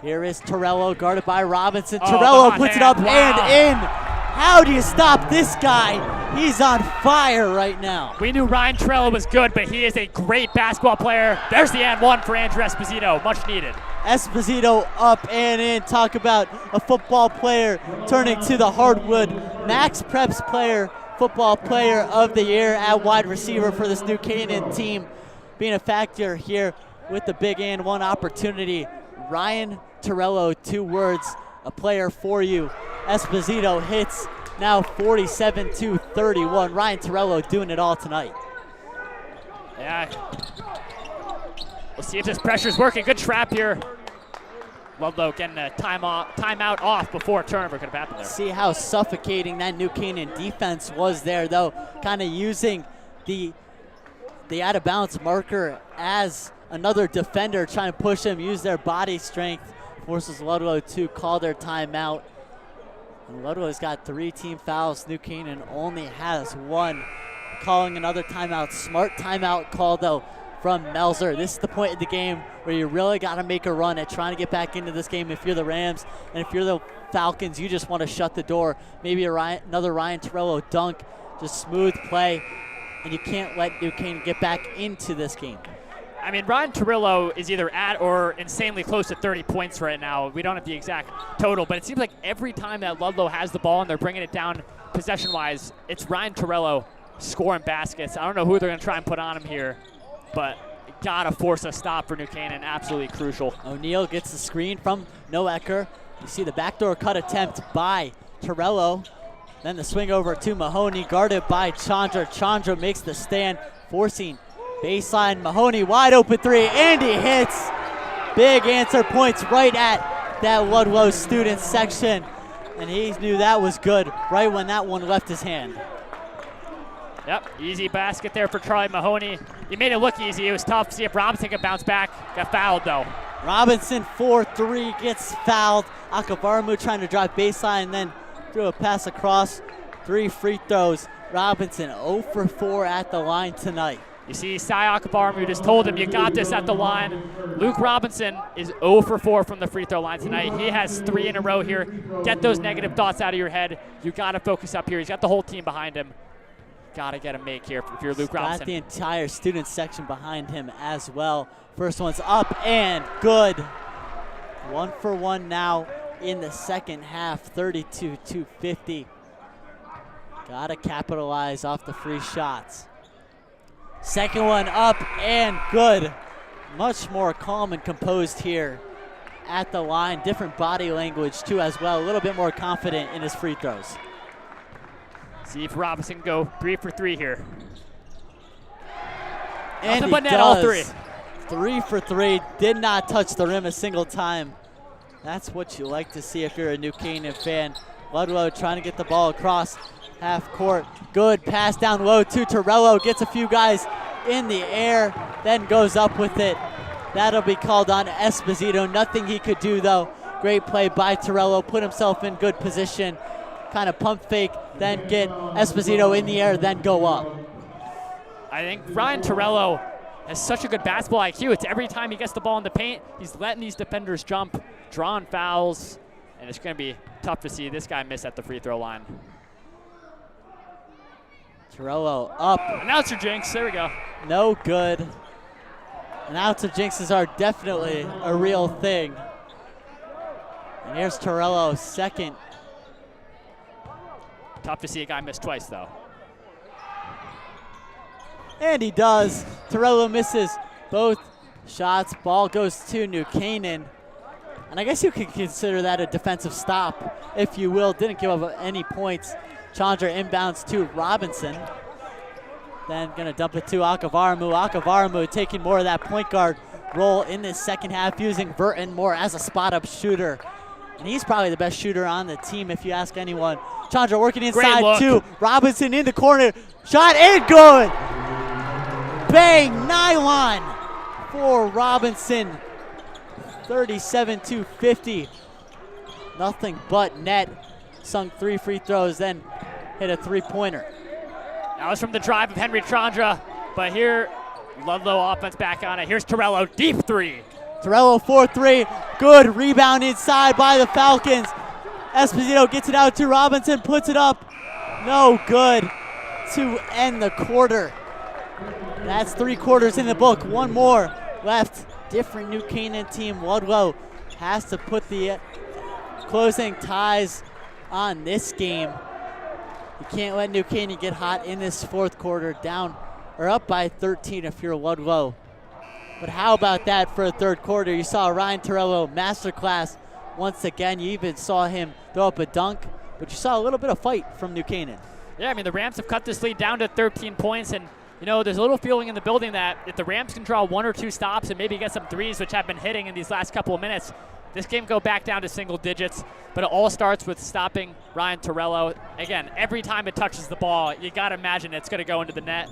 Speaker 1: Here is Torello, guarded by Robinson. Torello puts it up and in. How do you stop this guy? He's on fire right now.
Speaker 2: We knew Ryan Torello was good, but he is a great basketball player. There's the and one for Andrew Esposito, much needed.
Speaker 1: Esposito up and in. Talk about a football player turning to the hardwood. Max Preps football player of the year at wide receiver for this New Canaan team. Being a factor here with the big and one opportunity. Ryan Torello, 2 words, a player for you. Esposito hits now 47-31. Ryan Torello doing it all tonight.
Speaker 2: Yeah. We'll see if this pressure's working. Good trap here. Ludlowe getting a timeout off before a turnover could have happened there.
Speaker 1: See how suffocating that New Canaan defense was there, though. Kind of using the out-of-bounds marker as another defender, trying to push him, use their body strength. Forces Ludlowe to call their timeout. And Ludlowe's got 3 team fouls. New Canaan only has 1. Calling another timeout. Smart timeout call, though, from Melzer. This is the point of the game where you really got to make a run at trying to get back into this game if you're the Rams. And if you're the Falcons, you just want to shut the door. Maybe another Ryan Torello dunk. Just smooth play. And you can't let New Canaan get back into this game.
Speaker 2: I mean, Ryan Torello is either at or insanely close to 30 points right now. We don't have the exact total, but it seems like every time that Ludlowe has the ball and they're bringing it down possession-wise, it's Ryan Torello scoring baskets. I don't know who they're going to try and put on him here, but got to force a stop for New Canaan. Absolutely crucial.
Speaker 1: O'Neal gets the screen from Noecker. You see the backdoor cut attempt by Torello. Then the swing over to Mahoney, guarded by Chandra. Chandra makes the stand, forcing baseline. Mahoney wide open 3, and he hits. Big answer, points right at that Ludlowe student section. And he knew that was good right when that one left his hand.
Speaker 2: Yep, easy basket there for Charlie Mahoney. He made it look easy. It was tough to see if Robinson could bounce back. Got fouled, though.
Speaker 1: Robinson 4-3 gets fouled. Akavaramu trying to drive baseline, then threw a pass across. 3 free throws. Robinson 0 for 4 at the line tonight.
Speaker 2: You see Cy Akbarmu just told him, you got this at the line. Luke Robinson is 0 for 4 from the free throw line tonight. He has 3 in a row here. Get those negative thoughts out of your head. You got to focus up here. He's got the whole team behind him. Got to get a make here if you're Luke Robinson.
Speaker 1: Got the entire student section behind him as well. First one's up and good. 1 for 1 now in the second half, 32-50. Got to capitalize off the free shots. Second one up and good. Much more calm and composed here at the line. Different body language too as well. A little bit more confident in his free throws.
Speaker 2: See if Robinson can go 3 for 3 here.
Speaker 1: And
Speaker 2: nothing but
Speaker 1: he
Speaker 2: net,
Speaker 1: does.
Speaker 2: all 3.
Speaker 1: 3 for 3. Did not touch the rim a single time. That's what you like to see if you're a New Canaan fan. Ludlowe trying to get the ball across. half court. Good pass down low to Torello. Gets a few guys in the air, then goes up with it. That'll be called on Esposito. Nothing he could do though. Great play by Torello. Put himself in good position. Kind of pump fake, then get Esposito in the air, then go up.
Speaker 2: I think Ryan Torello has such a good basketball IQ. It's every time he gets the ball in the paint, he's letting these defenders jump, drawing fouls, and it's going to be tough to see this guy miss at the free throw line.
Speaker 1: Torello up.
Speaker 2: Announcer jinx, there we go.
Speaker 1: No good. Announcer jinxes are definitely a real thing. And here's Torello, second.
Speaker 2: Tough to see a guy miss twice, though.
Speaker 1: And he does. Torello misses both shots. Ball goes to New Canaan. And I guess you could consider that a defensive stop, if you will. Didn't give up any points. Chandra inbounds to Robinson. Then gonna dump it to Akavaramu. Akavaramu taking more of that point guard role in this second half, using Burton more as a spot-up shooter. And he's probably the best shooter on the team if you ask anyone. Chandra working inside to Robinson in the corner. Shot and good! Bang, nylon for Robinson. 37-50. Nothing but net. Sunk 3 free throws, then hit a three-pointer.
Speaker 2: That was from the drive of Henry Chandra, but here, Ludlowe offense back on it. Here's Torello, deep three.
Speaker 1: Torello 4-3, good rebound inside by the Falcons. Esposito gets it out to Robinson, puts it up, no good to end the quarter. That's 3 quarters in the book, one more left. Different New Canaan team. Ludlowe has to put the closing ties on this game. You can't let New Canaan get hot in this fourth quarter, down or up by 13 if you're Ludlowe. But how about that for a third quarter? You saw Ryan Torello masterclass once again. You even saw him throw up a dunk, but you saw a little bit of fight from New Canaan.
Speaker 2: Yeah, I mean, the Rams have cut this lead down to 13 points, and you know, there's a little feeling in the building that if the Rams can draw 1 or 2 stops and maybe get some threes, which have been hitting in these last couple of minutes, this game go back down to single digits. But it all starts with stopping Ryan Torello. Again, every time it touches the ball, you got to imagine it's going to go into the net.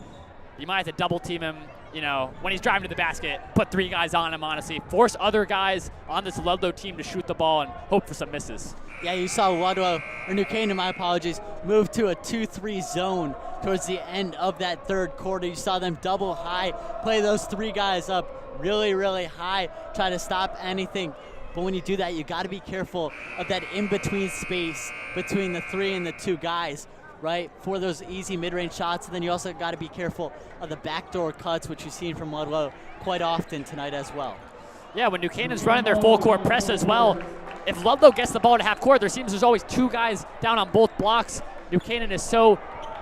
Speaker 2: You might have to double team him, you know, when he's driving to the basket, put 3 guys on him, honestly. Force other guys on this Ludlowe team to shoot the ball and hope for some misses.
Speaker 1: Yeah, you saw Ludlowe, or New Canaan, my apologies, move to a 2-3 zone towards the end of that third quarter. You saw them double high, play those 3 guys up really, really high, try to stop anything. But when you do that, you got to be careful of that in-between space between the 3 and the 2 guys, right, for those easy mid-range shots. And then you also got to be careful of the backdoor cuts, which you've seen from Ludlowe quite often tonight as well.
Speaker 2: Yeah, when New Canaan's running their full court press as well, if Ludlowe gets the ball to half court, there seems there's always 2 guys down on both blocks. New Canaan is so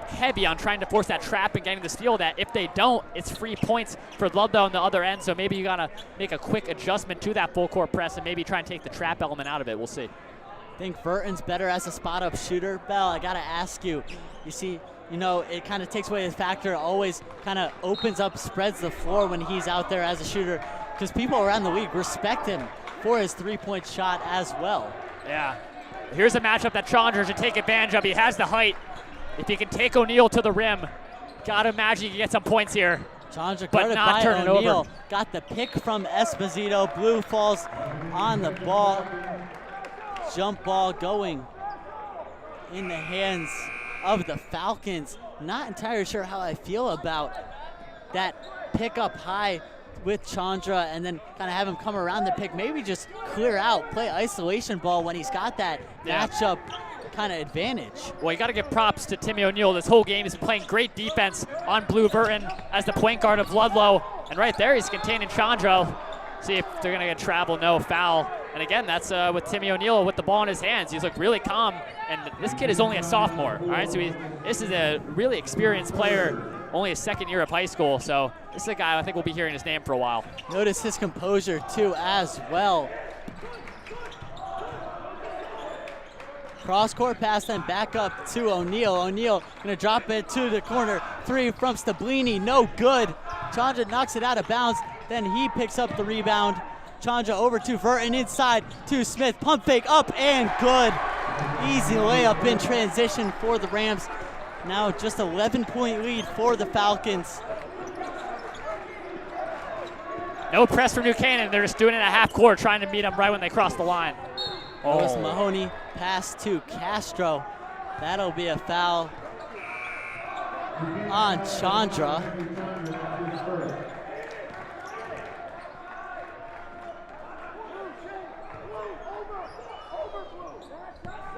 Speaker 2: heavy on trying to force that trap and getting the steal that if they don't, it's free points for Ludlowe on the other end. So maybe you got to make a quick adjustment to that full court press and maybe try and take the trap element out of it. We'll see.
Speaker 1: I think Burton's better as a spot-up shooter. Bell, I got to ask you, you see, you know, it kind of takes away the factor, always kind of opens up, spreads the floor when he's out there as a shooter, because people around the league respect him for his three-point shot as well.
Speaker 2: Yeah. Here's a matchup that Chandra should take advantage of. He has the height. If he can take O'Neal to the rim, gotta imagine he can get some points here.
Speaker 1: Chandra
Speaker 2: but
Speaker 1: guarded
Speaker 2: not
Speaker 1: by
Speaker 2: turn it
Speaker 1: O'Neal.
Speaker 2: over.
Speaker 1: Got the pick from Esposito. Blue falls on the ball. Jump ball going in the hands of the Falcons. Not entirely sure how I feel about that pick up high with Chandra and then kind of have him come around the pick. Maybe just clear out, play isolation ball when he's got that matchup kind of advantage.
Speaker 2: Well, you got to give props to Timmy O'Neal. This whole game he's been playing great defense on Blue Burton as the point guard of Ludlowe. And right there he's containing Chandra. See if they're going to get travel, no foul. And again, that's with Timmy O'Neal with the ball in his hands. He's looked really calm. And this kid is only a sophomore. All right, so this is a really experienced player, only his second year of high school. So this is a guy I think we'll be hearing his name for a while.
Speaker 1: Notice his composure too as well. Cross-court pass, then back up to O'Neal. O'Neal gonna drop it to the corner. 3 from Stablini, no good. Chandra knocks it out of bounds, then he picks up the rebound. Chandra over to Burton, inside to Smith. Pump fake up and good. Easy layup in transition for the Rams. Now just 11-point lead for the Falcons.
Speaker 2: No press from New Canaan. They're just doing it at half court, trying to meet them right when they cross the line.
Speaker 1: Notice Mahoney pass to Castro. That'll be a foul on Chandra.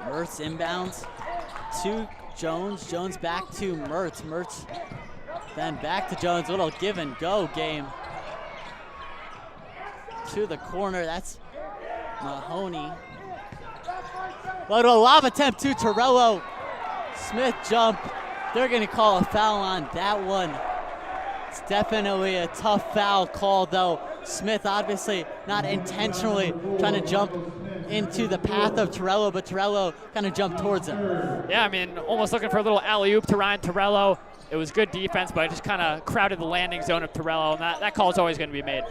Speaker 1: Mertz inbounds to Jones. Jones back to Mertz. Mertz then back to Jones. Little give and go game. To the corner. That's Mahoney. But a lob attempt to Torello. Smith jump. They're going to call a foul on that one. It's definitely a tough foul call, though. Smith obviously not intentionally trying to jump into the path of Torello, but Torello kind of jumped towards him.
Speaker 2: Yeah, I mean, almost looking for a little alley-oop to Ryan Torello. It was good defense, but it just kind of crowded the landing zone of Torello, and that call is always going to be made.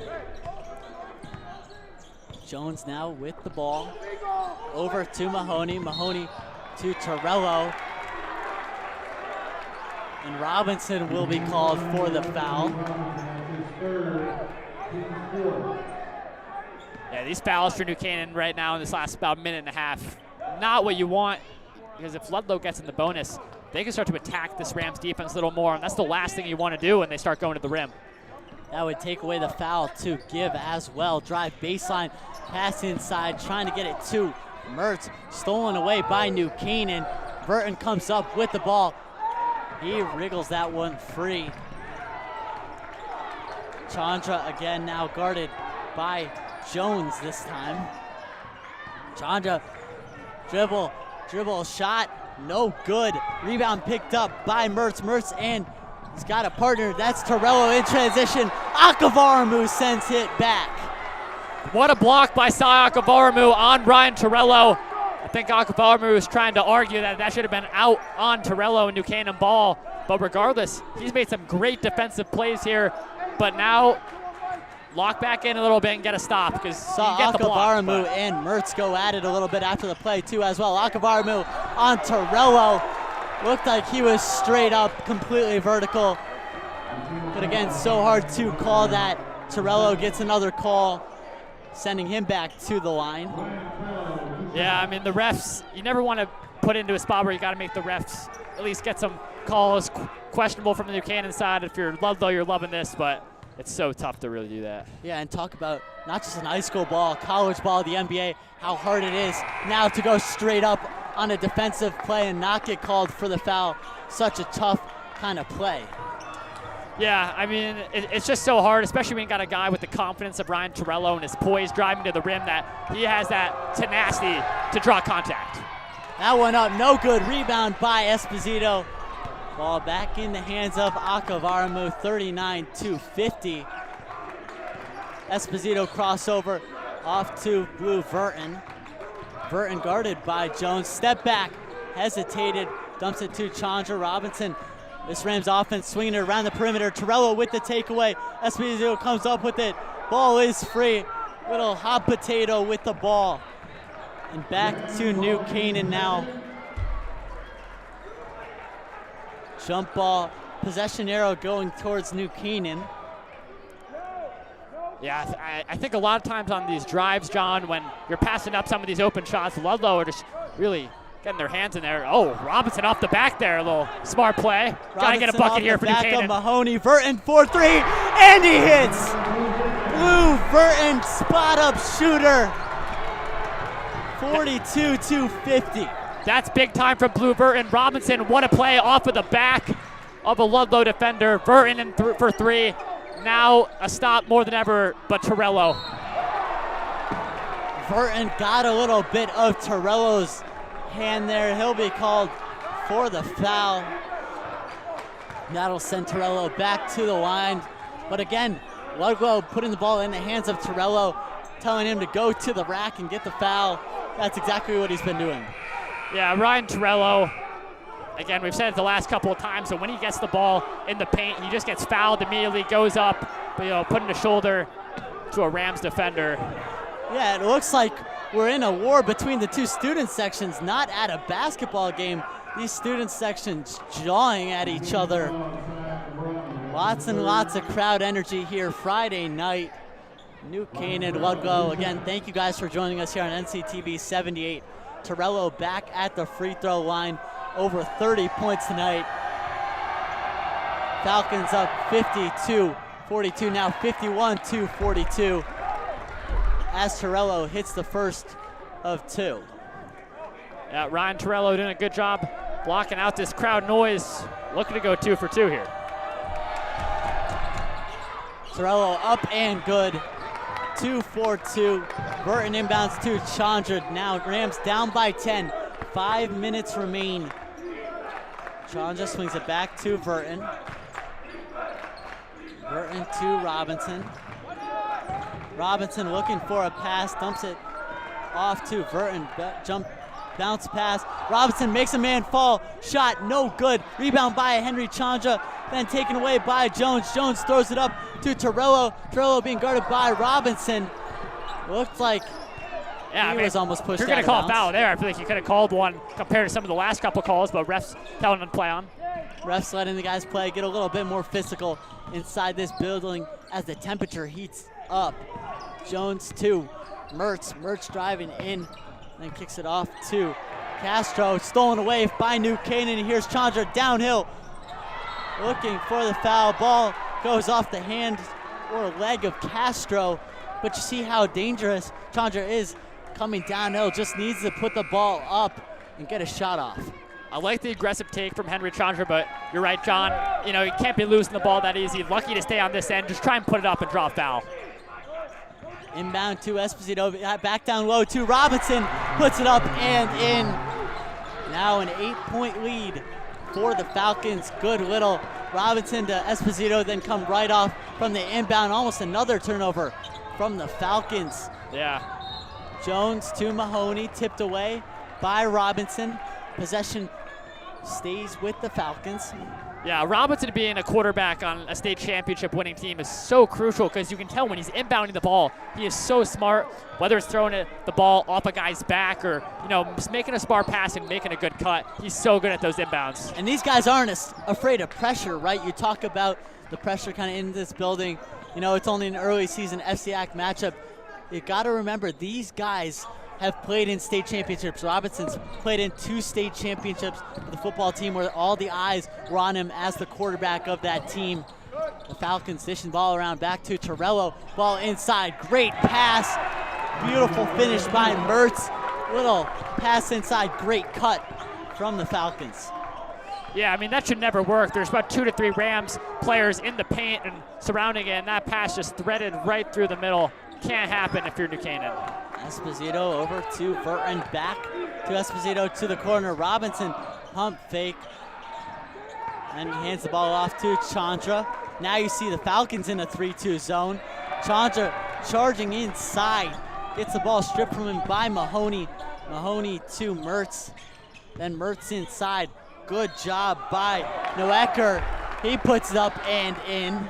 Speaker 1: Jones now with the ball. Over to Mahoney. Mahoney to Torello. And Robinson will be called for the foul.
Speaker 2: Yeah, these fouls for New Canaan right now in this last about minute and a half, not what you want, because if Ludlowe gets in the bonus, they can start to attack this Rams defense a little more, and that's the last thing you want to do when they start going to the rim.
Speaker 1: That would take away the foul to give as well. Drive baseline, pass inside, trying to get it to Mertz. Stolen away by New Canaan. Burton comes up with the ball. He wriggles that one free. Chandra again now guarded by Jones this time. Chandra dribble, shot, no good. Rebound picked up by Mertz. Mertz, and he's got a partner. That's Torello in transition. Akavaramu sends it back.
Speaker 2: What a block by Sai Akavaramu on Ryan Torello. I think Akavaramu was trying to argue that should have been out on Torello and New Canaan ball. But regardless, he's made some great defensive plays here. But now, lock back in a little bit and get a stop, because you get the block.
Speaker 1: Akavaramu and Mertz go at it a little bit after the play too as well. Akavaramu on Torello. Looked like he was straight up, completely vertical. But again, so hard to call that. Torello gets another call, sending him back to the line.
Speaker 2: Yeah, I mean, the refs, you never want to put into a spot where you got to make the refs at least get some calls questionable from the New Canaan side. If you're Ludlowe, you're loving this, but it's so tough to really do that.
Speaker 1: Yeah, and talk about not just an high school ball, college ball, the NBA, how hard it is now to go straight up on a defensive play and not get called for the foul. Such a tough kind of play.
Speaker 2: Yeah, I mean, it's just so hard, especially when you got a guy with the confidence of Ryan Torello and his poise driving to the rim, that he has that tenacity to draw contact.
Speaker 1: That one up, no good. Rebound by Esposito. Ball back in the hands of Akavaramu, 39-50. Esposito crossover off to Blue Verton. Verton guarded by Jones. Step back, hesitated, dumps it to Chandra Robinson. This Rams offense swinging it around the perimeter. Torello with the takeaway. Esposito comes up with it. Ball is free. Little hot potato with the ball. And back to New Canaan now. Jump ball, possession arrow going towards New Canaan.
Speaker 2: Yeah, I think a lot of times on these drives, John, when you're passing up some of these open shots, Ludlowe are just really getting their hands in there. Oh, Robinson off the back there, a little smart play. Gotta get a bucket here for New Canaan.
Speaker 1: Mahoney, Verton 4-3, and he hits. Blue Verton spot up shooter. 42-50.
Speaker 2: That's big time from Blue Verton. Robinson won a play off of the back of a Ludlowe defender. Verton in for three. Now a stop more than ever, but Torello.
Speaker 1: Verton got a little bit of Torello's hand there. He'll be called for the foul. That'll send Torello back to the line. But again, Ludlowe putting the ball in the hands of Torello, telling him to go to the rack and get the foul. That's exactly what he's been doing.
Speaker 2: Yeah, Ryan Torello, again, we've said it the last couple of times, so when he gets the ball in the paint, he just gets fouled immediately, goes up, putting the shoulder to a Rams defender.
Speaker 1: Yeah, it looks like we're in a war between the two student sections, not at a basketball game. These student sections jawing at each other. Lots and lots of crowd energy here Friday night. New Canaan, Ludlowe. Again, thank you guys for joining us here on NCTV 78. Torello back at the free throw line, over 30 points tonight. Falcons up 52-42, now 51-42 as Torello hits the first of two.
Speaker 2: Yeah, Ryan Torello doing a good job blocking out this crowd noise. Looking to go 2 for 2 here.
Speaker 1: Torello up and good. 2-4-2. Burton inbounds to Chandra. Now Rams down by 10. 5 minutes remain. Chandra swings it back to Burton. Burton to Robinson. Robinson looking for a pass, dumps it off to Burton. Jump, bounce pass. Robinson makes a man fall. Shot no good. Rebound by Henry Chandra. Then taken away by Jones. Jones throws it up to Torello. Torello being guarded by Robinson. Looked like he was almost pushed out of bounds.
Speaker 2: If you're going to call a foul there, I feel like you could have called one compared to some of the last couple calls, but refs telling them to play on.
Speaker 1: Refs letting the guys play, get a little bit more physical inside this building as the temperature heats up. Jones to Mertz. Mertz driving in, then kicks it off to Castro. Stolen away by New Canaan. Here's Chandra downhill, looking for the foul. Ball goes off the hand or leg of Castro, but you see how dangerous Chandra is coming downhill. Just needs to put the ball up and get a shot off.
Speaker 2: I like the aggressive take from Henry Chandra, but you're right, John. You know, you can't be losing the ball that easy. Lucky to stay on this end. Just try and put it up and draw a foul.
Speaker 1: Inbound to Esposito, back down low to Robinson, puts it up and in. Now an 8-point lead for the Falcons. Good little Robinson to Esposito, then come right off from the inbound. Almost another turnover from the Falcons.
Speaker 2: Yeah.
Speaker 1: Jones to Mahoney, tipped away by Robinson. Possession stays with the Falcons.
Speaker 2: Yeah, Robinson being a quarterback on a state championship winning team is so crucial because you can tell when he's inbounding the ball, he is so smart, whether it's throwing the ball off a guy's back or, you know, just making a smart pass and making a good cut. He's so good at those inbounds.
Speaker 1: And these guys aren't afraid of pressure, right? You talk about the pressure kind of in this building. You know, it's only an early season FCAC matchup. You got to remember, these guys have played in state championships. Robinson's played in 2 state championships with the football team where all the eyes were on him as the quarterback of that team. The Falcons dishing the ball around back to Torello. Ball inside, great pass. Beautiful finish by Mertz. Little pass inside, great cut from the Falcons.
Speaker 2: Yeah, I mean, that should never work. There's about 2 to 3 Rams players in the paint and surrounding it, and that pass just threaded right through the middle. Can't happen if you're New Canaan.
Speaker 1: Esposito over to Burton, back to Esposito to the corner. Robinson, pump fake. And he hands the ball off to Chandra. Now you see the Falcons in a 3-2 zone. Chandra charging inside. Gets the ball stripped from him by Mahoney. Mahoney to Mertz. Then Mertz inside. Good job by Noecker. He puts it up and in.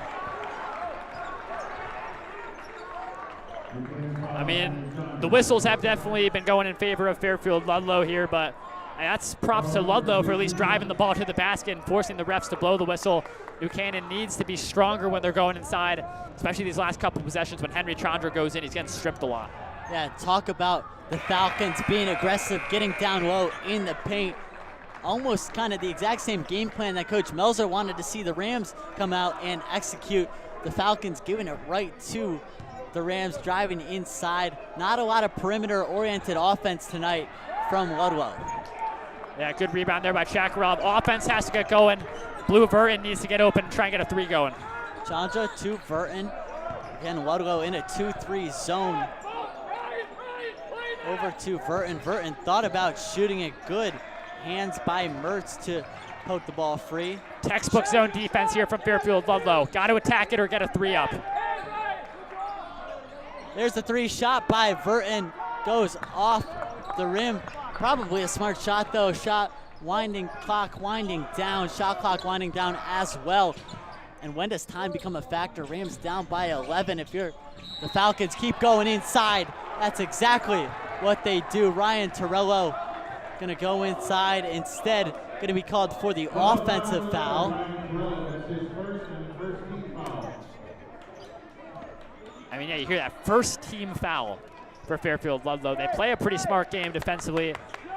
Speaker 2: I mean, the whistles have definitely been going in favor of Fairfield Ludlowe here, but that's props to Ludlowe for at least driving the ball to the basket and forcing the refs to blow the whistle. New Canaan needs to be stronger when they're going inside, especially these last couple possessions when Henry Chandra goes in. He's getting stripped a lot.
Speaker 1: Yeah, talk about the Falcons being aggressive, getting down low in the paint. Almost kind of the exact same game plan that Coach Melzer wanted to see the Rams come out and execute. The Falcons giving it right to the Rams, driving inside. Not a lot of perimeter-oriented offense tonight from Ludlowe.
Speaker 2: Yeah, good rebound there by Chakarov. Offense has to get going. Blue Burton needs to get open and try and get a 3 going.
Speaker 1: Chandra to Burton. Again, Ludlowe in a 2-3 zone. Over to Burton. Burton thought about shooting it good. Hands by Mertz to poke the ball free.
Speaker 2: Textbook zone defense here from Fairfield Ludlowe. Got to attack it or get a 3 up.
Speaker 1: There's the 3 shot by Burton. Goes off the rim. Probably a smart shot though. Shot winding, clock winding down. Shot clock winding down as well. And when does time become a factor? Rams down by 11. If you're the Falcons, keep going inside. That's exactly what they do. Ryan Torello gonna go inside instead going to be called for the offensive foul.
Speaker 2: I mean, yeah, you hear that first team foul for Fairfield Ludlowe. They play a pretty smart game defensively,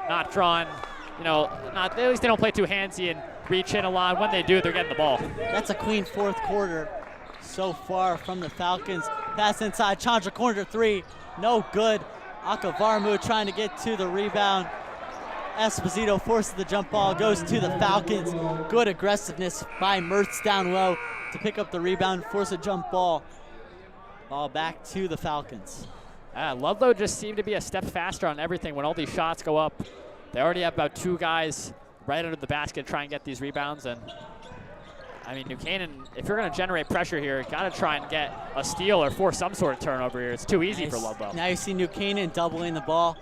Speaker 2: not drawing, at least they don't play too handsy and reach in a lot. When they do, they're getting the ball.
Speaker 1: That's a clean fourth quarter so far from the Falcons. Pass inside, Chandra corner three, no good. Akavaramu trying to get to the rebound. Esposito forces the jump ball, goes to the Falcons. Good aggressiveness by Mertz down low to pick up the rebound, force a jump ball. Ball back to the Falcons.
Speaker 2: Ludlowe just seemed to be a step faster on everything when all these shots go up. They already have about 2 guys right under the basket to try and get these rebounds. And I mean, New Canaan, if you're going to generate pressure here, got to try and get a steal or force some sort of turnover here. It's too easy for Ludlowe.
Speaker 1: Now you see New Canaan doubling the ball.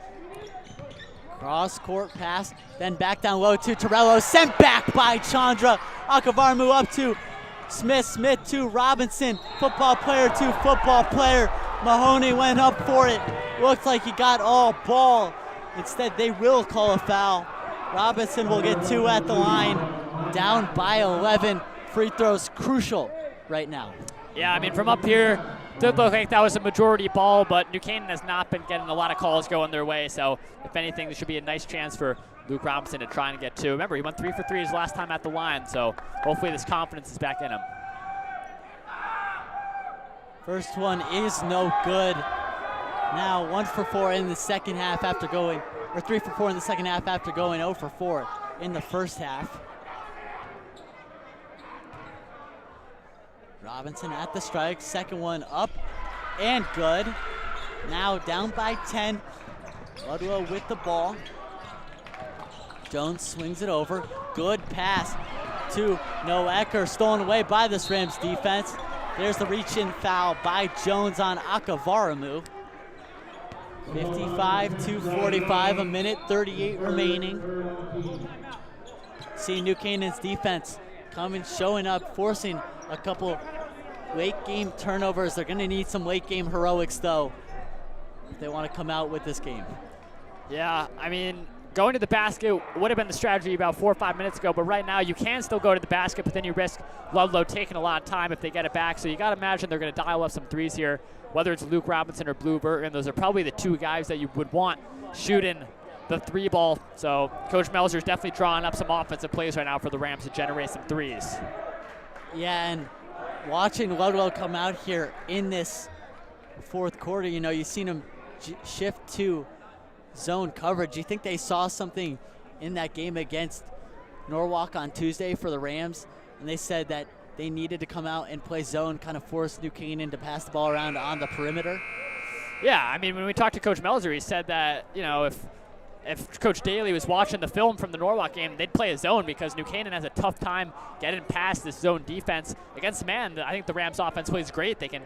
Speaker 1: Cross court pass, then back down low to Torello, sent back by Chandra. Akavaramu up to Smith, Smith to Robinson, football player to football player. Mahoney went up for it. Looked like he got all ball. Instead, they will call a foul. Robinson will get 2 at the line. Down by 11. Free throws crucial right now.
Speaker 2: Yeah, I mean, from up here, did look like that was a majority ball, but New Canaan has not been getting a lot of calls going their way. So, if anything, there should be a nice chance for Luke Robinson to try and get 2. Remember, he went 3 for 3 his last time at the line, so hopefully this confidence is back in him.
Speaker 1: First one is no good. Now 1 for 4 in the second half after going, or 3 for 4 in the second half after going 0 for 4 in the first half. Robinson at the strike, second one up and good. Now down by 10. Ludlowe with the ball. Jones swings it over. Good pass to Noecker, stolen away by this Rams defense. There's the reach-in foul by Jones on Akavaramu. 55-45, a minute 38 remaining. See New Canaan's defense coming, showing up, forcing a couple late game turnovers. They're going to need some late game heroics though if they want to come out with this game.
Speaker 2: Yeah, I mean, going to the basket would have been the strategy about 4 or 5 minutes ago, but right now you can still go to the basket, but then you risk Ludlowe taking a lot of time if they get it back. So you got to imagine they're going to dial up some threes here, whether it's Luke Robinson or Blue Burton. Those are probably the 2 guys that you would want shooting the 3 ball. So Coach Melzer's definitely drawing up some offensive plays right now for the Rams to generate some threes.
Speaker 1: Yeah, and watching Ludlowe come out here in this fourth quarter, you've seen them shift to zone coverage. Do you think they saw something in that game against Norwalk on Tuesday for the Rams, and they said that they needed to come out and play zone, kind of force New Canaan to pass the ball around on the perimeter?
Speaker 2: Yeah, I mean, when we talked to Coach Melzer, he said that, if Coach Daly was watching the film from the Norwalk game, they'd play a zone because New Canaan has a tough time getting past this zone defense. Against man, I think the Rams offense plays great. They can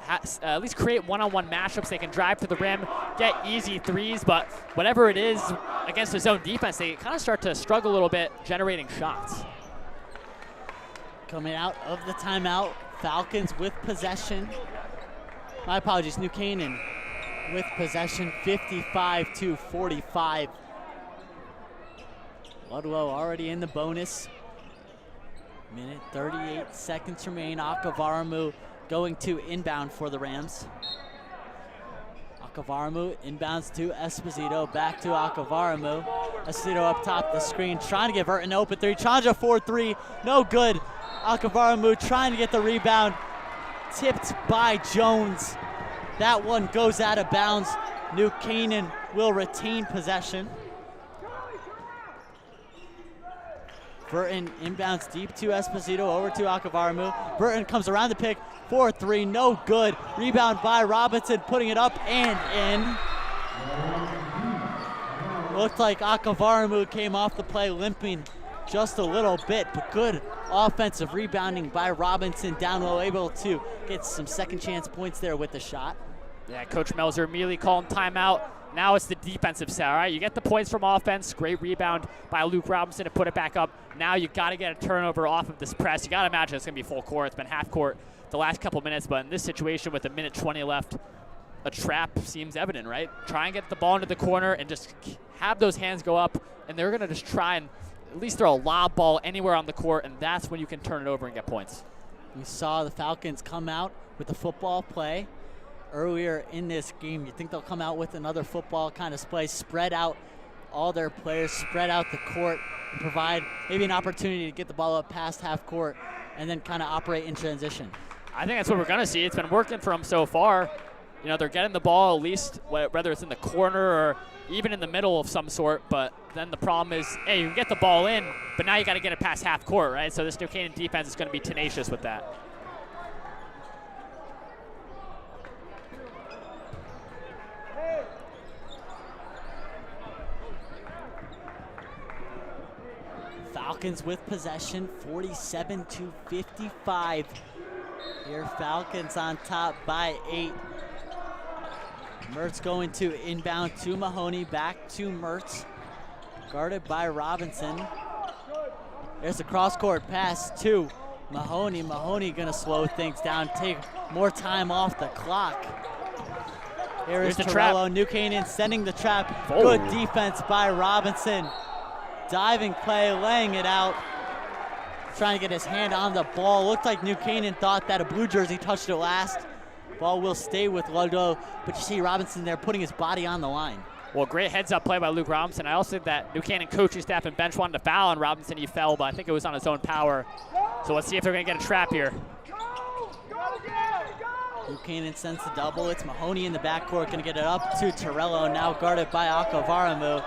Speaker 2: at least create one-on-one matchups. They can drive to the rim, get easy threes, but whatever it is against the zone defense, they kind of start to struggle a little bit generating shots.
Speaker 1: Coming out of the timeout, Falcons with possession. My apologies, New Canaan with possession, 55-45. Ludlowe already in the bonus. Minute 38 seconds remain. Akavaramu going to inbound for the Rams. Akavaramu inbounds to Esposito, back to Akavaramu. Esposito up top the screen, trying to get Burton open 3. Chandra 4-3, no good. Akavaramu trying to get the rebound, tipped by Jones. That one goes out of bounds. New Canaan will retain possession. Burton inbounds deep to Esposito, over to Akavaramu. Burton comes around the pick, 4-3, no good. Rebound by Robinson, putting it up and in. Looked like Akavaramu came off the play limping just a little bit, but good offensive rebounding by Robinson down low, able to get some second chance points there with the shot.
Speaker 2: Yeah, Coach Melzer immediately calling timeout. Now it's the defensive side, all right? You get the points from offense, great rebound by Luke Robinson to put it back up. Now you got to get a turnover off of this press. You got to imagine it's going to be full court. It's been half court the last couple minutes, but in this situation with a minute 20 left, a trap seems evident, right? Try and get the ball into the corner and just have those hands go up, and they're going to just try and at least throw a lob ball anywhere on the court, and that's when you can turn it over and get points.
Speaker 1: We saw the Falcons come out with the football play earlier in this game. You think they'll come out with another football kind of play, spread out all their players, spread out the court, and provide maybe an opportunity to get the ball up past half court and then kind of operate in transition.
Speaker 2: I think that's what we're going to see. It's been working for them so far. You know, they're getting the ball at least, whether it's in the corner or even in the middle of some sort, but then the problem is, hey, you can get the ball in, but now you got to get it past half court, right? So this New Canaan defense is going to be tenacious with that.
Speaker 1: Falcons with possession, 47-55. Here, Falcons on top by 8. Mertz going to inbound to Mahoney, back to Mertz. Guarded by Robinson. There's a cross-court pass to Mahoney. Mahoney gonna slow things down, take more time off the clock. Here is Torello. New Canaan sending the trap.
Speaker 2: Oh.
Speaker 1: Good defense by Robinson. Diving play, laying it out. Trying to get his hand on the ball. Looked like New Canaan thought that a blue jersey touched it last. Ball will stay with Ludlowe, but you see Robinson there putting his body on the line.
Speaker 2: Well, great heads-up play by Luke Robinson. I also think that New Canaan coaching staff and bench wanted to foul on Robinson. He fell, but I think it was on his own power. So let's see if they're going to get a trap here.
Speaker 1: New Canaan sends the double. It's Mahoney in the backcourt, going to get it up to Torello, now guarded by Akavaramu.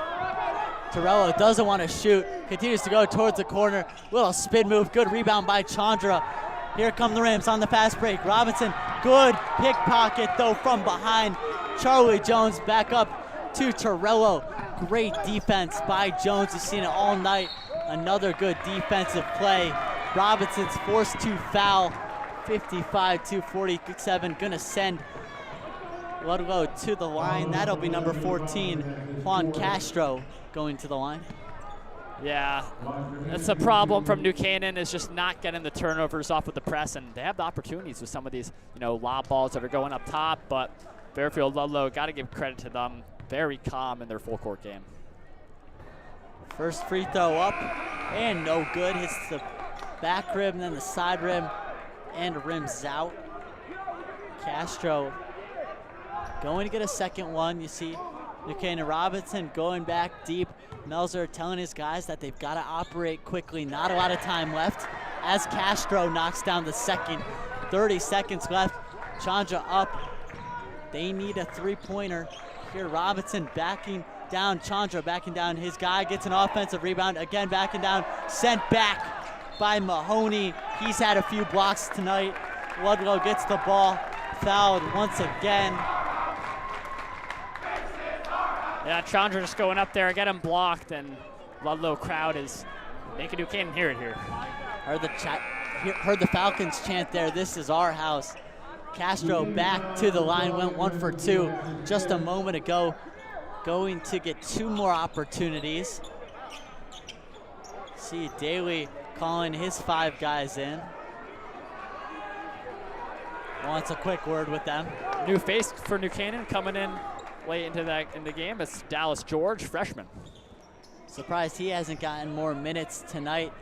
Speaker 1: Torello doesn't want to shoot, continues to go towards the corner. Little spin move, good rebound by Chandra. Here come the Rams on the fast break. Robinson, good pickpocket though from behind. Charlie Jones back up to Torello. Great defense by Jones. You've seen it all night. Another good defensive play. Robinson's forced to foul. 55-47, gonna send Ludlowe to the line. That'll be number 14, Juan Castro, going to the line.
Speaker 2: Yeah, that's a problem from New Canaan, is just not getting the turnovers off with the press, and they have the opportunities with some of these, lob balls that are going up top, but Fairfield, Ludlowe, got to give credit to them. Very calm in their full court game.
Speaker 1: First free throw up and no good. Hits the back rim, then the side rim, and rims out. Castro going to get a second one. You see New Canaan Robinson going back deep. Melzer telling his guys that they've got to operate quickly. Not a lot of time left as Castro knocks down the second. 30 seconds left. Chandra up. They need a three-pointer. Here Robinson backing down. Chandra backing down. His guy gets an offensive rebound. Again backing down. Sent back by Mahoney. He's had a few blocks tonight. Ludlowe gets the ball. Fouled once again.
Speaker 2: Yeah, Chandra just going up there, get him blocked, and Ludlowe crowd is making New Canaan hear it here.
Speaker 1: Heard the Falcons chant there, "This is our house." Castro back to the line, went 1 for 2 just a moment ago. Going to get 2 more opportunities. See Daly calling his 5 guys in. Wants a quick word with them.
Speaker 2: New face for New Canaan coming in late into the game. It's Dallas George, freshman.
Speaker 1: Surprised he hasn't gotten more minutes tonight.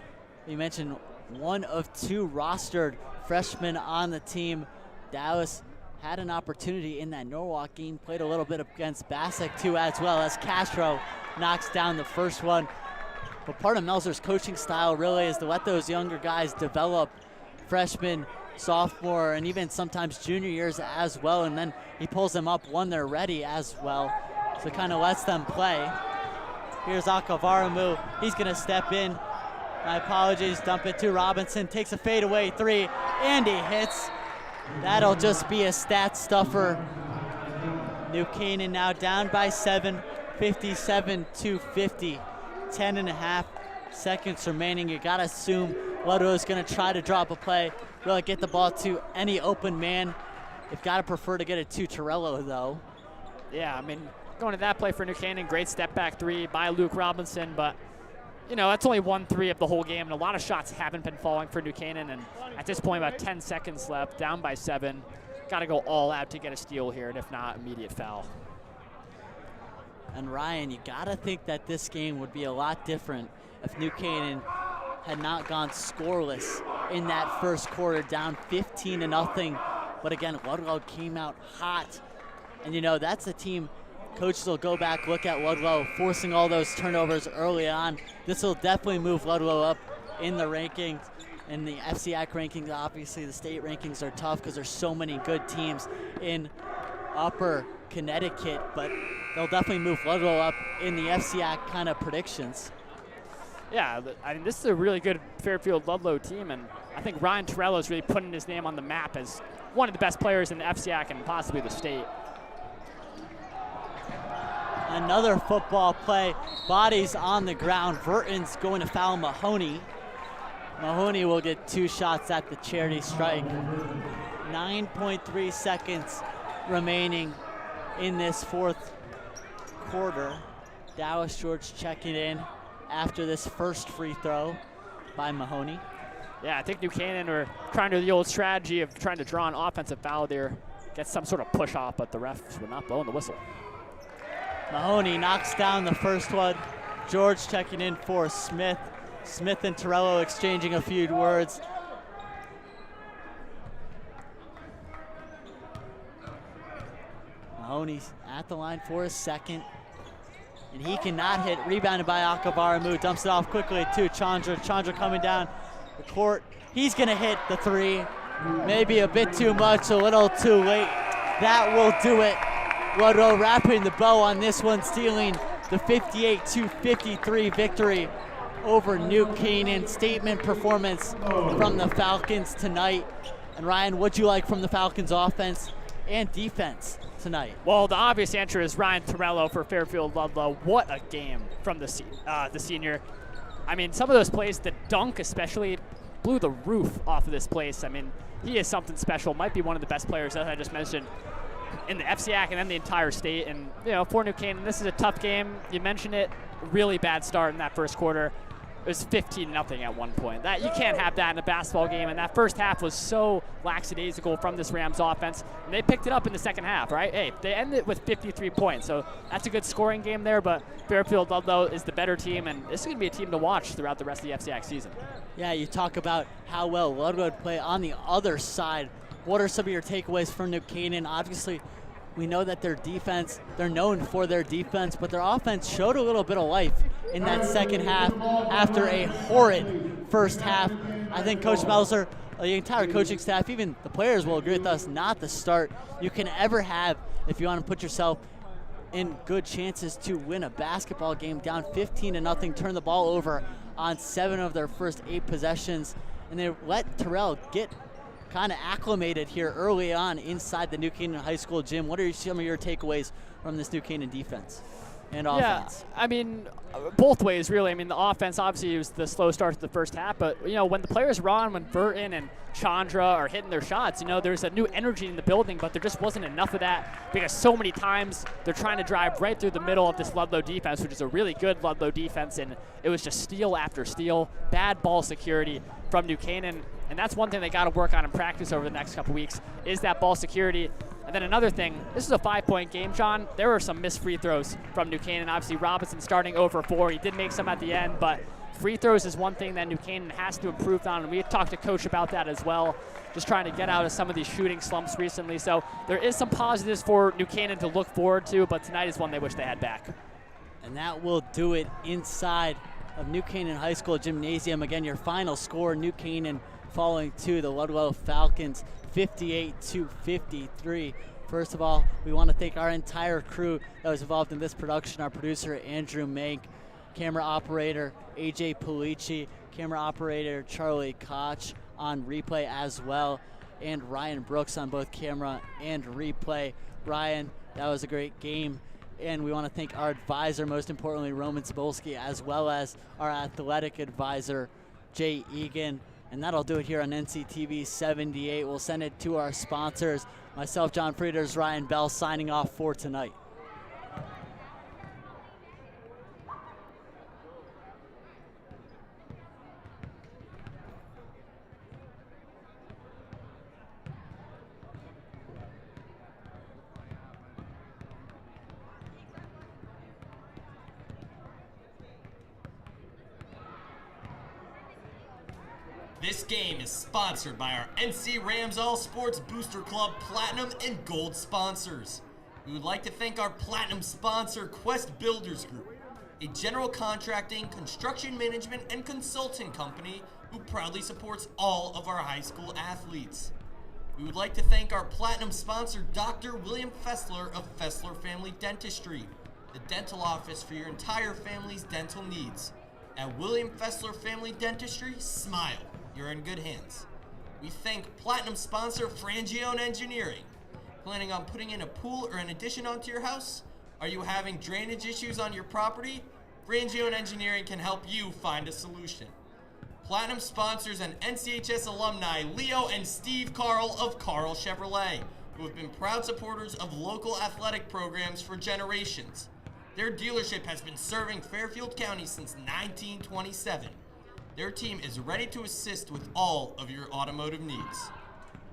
Speaker 1: You mentioned 1 of 2 rostered freshmen on the team. Dallas had an opportunity in that Norwalk game, played a little bit against Bassick too as well, as Castro knocks down the first one. But part of Melzer's coaching style really is to let those younger guys develop, freshmen, sophomore, and even sometimes junior years as well, and then he pulls them up when they're ready as well. So kind of lets them play. Here's Akavaramu. He's gonna step in. My apologies, dump it to Robinson. Takes a fadeaway 3, and he hits. That'll just be a stat stuffer. New Canaan now down by 7, 57-50. 10.5 seconds remaining. You gotta assume Ludlowe's gonna try to drop a play, really get the ball to any open man. They've gotta prefer to get it to Torello though.
Speaker 2: Yeah, I mean, going to that play for New Canaan, great step back 3 by Luke Robinson, but that's only 1-3 of the whole game, and a lot of shots haven't been falling for New Canaan, and at this point, about 10 seconds left, down by 7. Got to go all out to get a steal here, and if not, immediate foul.
Speaker 1: And Ryan, you gotta think that this game would be a lot different if New Canaan had not gone scoreless in that first quarter, down 15-0. But again, Ludlowe came out hot. And you know, that's a team, coaches will go back, look at Ludlowe, forcing all those turnovers early on. This will definitely move Ludlowe up in the rankings. And the FCAC rankings, obviously the state rankings are tough because there's so many good teams in upper Connecticut, but they'll definitely move Ludlowe up in the FCAC kind of predictions.
Speaker 2: Yeah, I mean, this is a really good Fairfield Ludlowe team, and I think Ryan Torello is really putting his name on the map as one of the best players in the FCAC and possibly the state.
Speaker 1: Another football play, bodies on the ground. Verton's going to foul Mahoney. Mahoney will get 2 shots at the charity strike. 9.3 seconds remaining in this fourth quarter. Dallas George checking in after this first free throw by Mahoney.
Speaker 2: Yeah, I think New Canaan are trying to do the old strategy of trying to draw an offensive foul there, get some sort of push off, but the refs were not blowing the whistle.
Speaker 1: Mahoney knocks down the first one. George checking in for Smith. Smith and Torello exchanging a few words. Mahoney's at the line for his second. And he cannot hit. Rebounded by Akabaramu. Dumps it off quickly to Chandra. Chandra coming down the court. He's going to hit the 3. Maybe a bit too much, a little too late. That will do it. Ludlowe wrapping the bow on this one, stealing the 58-53 victory over New Canaan. Statement performance from the Falcons tonight. And Ryan, what'd you like from the Falcons offense and defense tonight?
Speaker 2: Well, the obvious answer is Ryan Torello for Fairfield Ludlowe. What a game from the senior. I mean, some of those plays, the dunk especially, blew the roof off of this place. I mean, he is something special. Might be one of the best players, as I just mentioned, in the FCAC and then the entire state. And, you know, for New Canaan, this is a tough game. You mentioned it, really bad start in that first quarter. It was 15-0 at one point. That you can't have that in a basketball game, and that first half was so lackadaisical from this Rams offense, and they picked it up in the second half, right? Hey, they ended with 53 points, so that's a good scoring game there, but Fairfield Ludlowe is the better team, and this is going to be a team to watch throughout the rest of the FCAC season. Yeah,
Speaker 1: you talk about how well Ludlowe play on the other side. What are some of your takeaways from New Canaan? Obviously, we know that their defense, they're known for their defense, but their offense showed a little bit of life in that second half after a horrid first half. I think Coach Melzer, the entire coaching staff, even the players will agree with us, not the start you can ever have if you want to put yourself in good chances to win a basketball game. Down 15-0, turn the ball over on 7 of their first 8 possessions, and they let Terrell get kind of acclimated here early on inside the New Canaan High School gym. What are some of your takeaways from this New Canaan defense and offense?
Speaker 2: Yeah, I mean, both ways, really. I mean, the offense obviously was the slow start to the first half, but, you know, when the players were on, when Burton and Chandra are hitting their shots, you know, there's a new energy in the building, but there just wasn't enough of that because so many times they're trying to drive right through the middle of this Ludlowe defense, which is a really good Ludlowe defense, and it was just steal after steal, bad ball security from New Canaan. And that's one thing they got to work on in practice over the next couple weeks is that ball security. And then another thing, this is a 5-point game, John. There were some missed free throws from New Canaan. Obviously, Robinson starting 0 for 4. He did make some at the end, but free throws is one thing that New Canaan has to improve on. And we talked to Coach about that as well, just trying to get out of some of these shooting slumps recently. So there is some positives for New Canaan to look forward to, but tonight is one they wish they had back.
Speaker 1: And that will do it inside of New Canaan High School Gymnasium. Again, your final score, New Canaan falling to the Ludlowe Falcons 58-53. First of all, we want to thank our entire crew that was involved in this production. Our producer, Andrew Mank, camera operator, AJ Pulici, camera operator, Charlie Koch on replay as well, and Ryan Brooks on both camera and replay. Ryan, that was a great game. And we want to thank our advisor, most importantly, Roman Spolsky, as well as our athletic advisor, Jay Egan. And that'll do it here on NCTV 78. We'll send it to our sponsors. Myself, John Frieders, Ryan Bell, signing off for tonight.
Speaker 4: This game is sponsored by our NC Rams All Sports Booster Club Platinum and Gold sponsors. We would like to thank our Platinum sponsor, Quest Builders Group, a general contracting, construction management, and consulting company who proudly supports all of our high school athletes. We would like to thank our Platinum sponsor, Dr. William Fessler of Fessler Family Dentistry, the dental office for your entire family's dental needs. At William Fessler Family Dentistry, smile. You're in good hands. We thank Platinum sponsor Frangione Engineering. Planning on putting in a pool or an addition onto your house? Are you having drainage issues on your property? Frangione Engineering can help you find a solution. Platinum sponsors and NCHS alumni Leo and Steve Carl of Carl Chevrolet, who have been proud supporters of local athletic programs for generations. Their dealership has been serving Fairfield County since 1927. Their team is ready to assist with all of your automotive needs.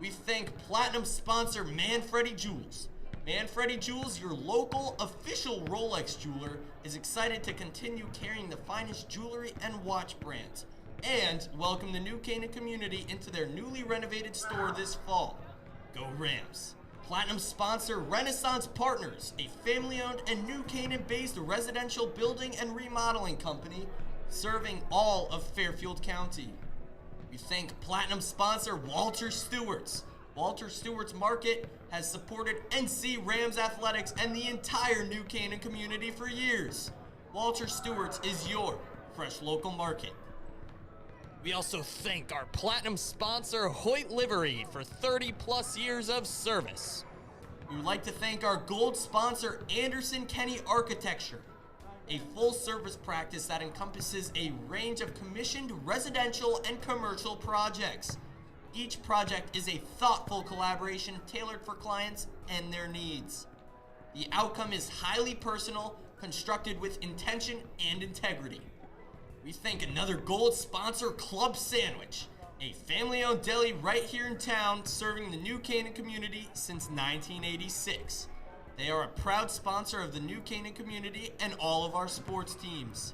Speaker 4: We thank Platinum sponsor Manfredi Jewels. Manfredi Jewels, your local official Rolex jeweler, is excited to continue carrying the finest jewelry and watch brands and welcome the New Canaan community into their newly renovated store this fall. Go Rams! Platinum sponsor Renaissance Partners, a family-owned and New Canaan-based residential building and remodeling company serving all of Fairfield County. We thank Platinum sponsor Walter Stewart's. Walter Stewart's Market has supported NC Rams athletics and the entire New Canaan community for years. Walter Stewart's is your fresh local market. We also thank our Platinum sponsor Hoyt Livery for 30 plus years of service. We would like to thank our Gold sponsor Anderson Kenny Architecture, a full-service practice that encompasses a range of commissioned residential and commercial projects. Each project is a thoughtful collaboration tailored for clients and their needs. The outcome is highly personal, constructed with intention and integrity. We thank another Gold sponsor, Club Sandwich, a family-owned deli right here in town serving the New Canaan community since 1986. They are a proud sponsor of the New Canaan community and all of our sports teams.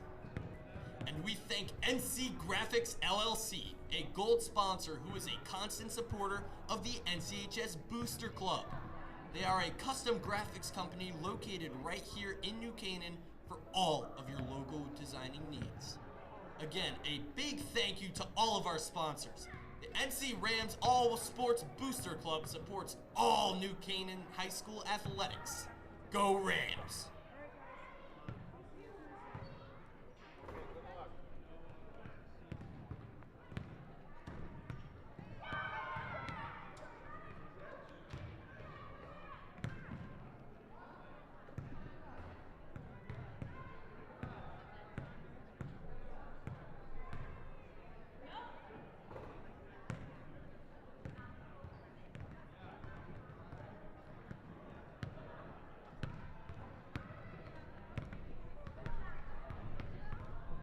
Speaker 4: And we thank NC Graphics LLC, a Gold sponsor who is a constant supporter of the NCHS Booster Club. They are a custom graphics company located right here in New Canaan for all of your logo designing needs. Again, a big thank you to all of our sponsors. The NC Rams All Sports Booster Club supports all New Canaan high school athletics. Go Rams!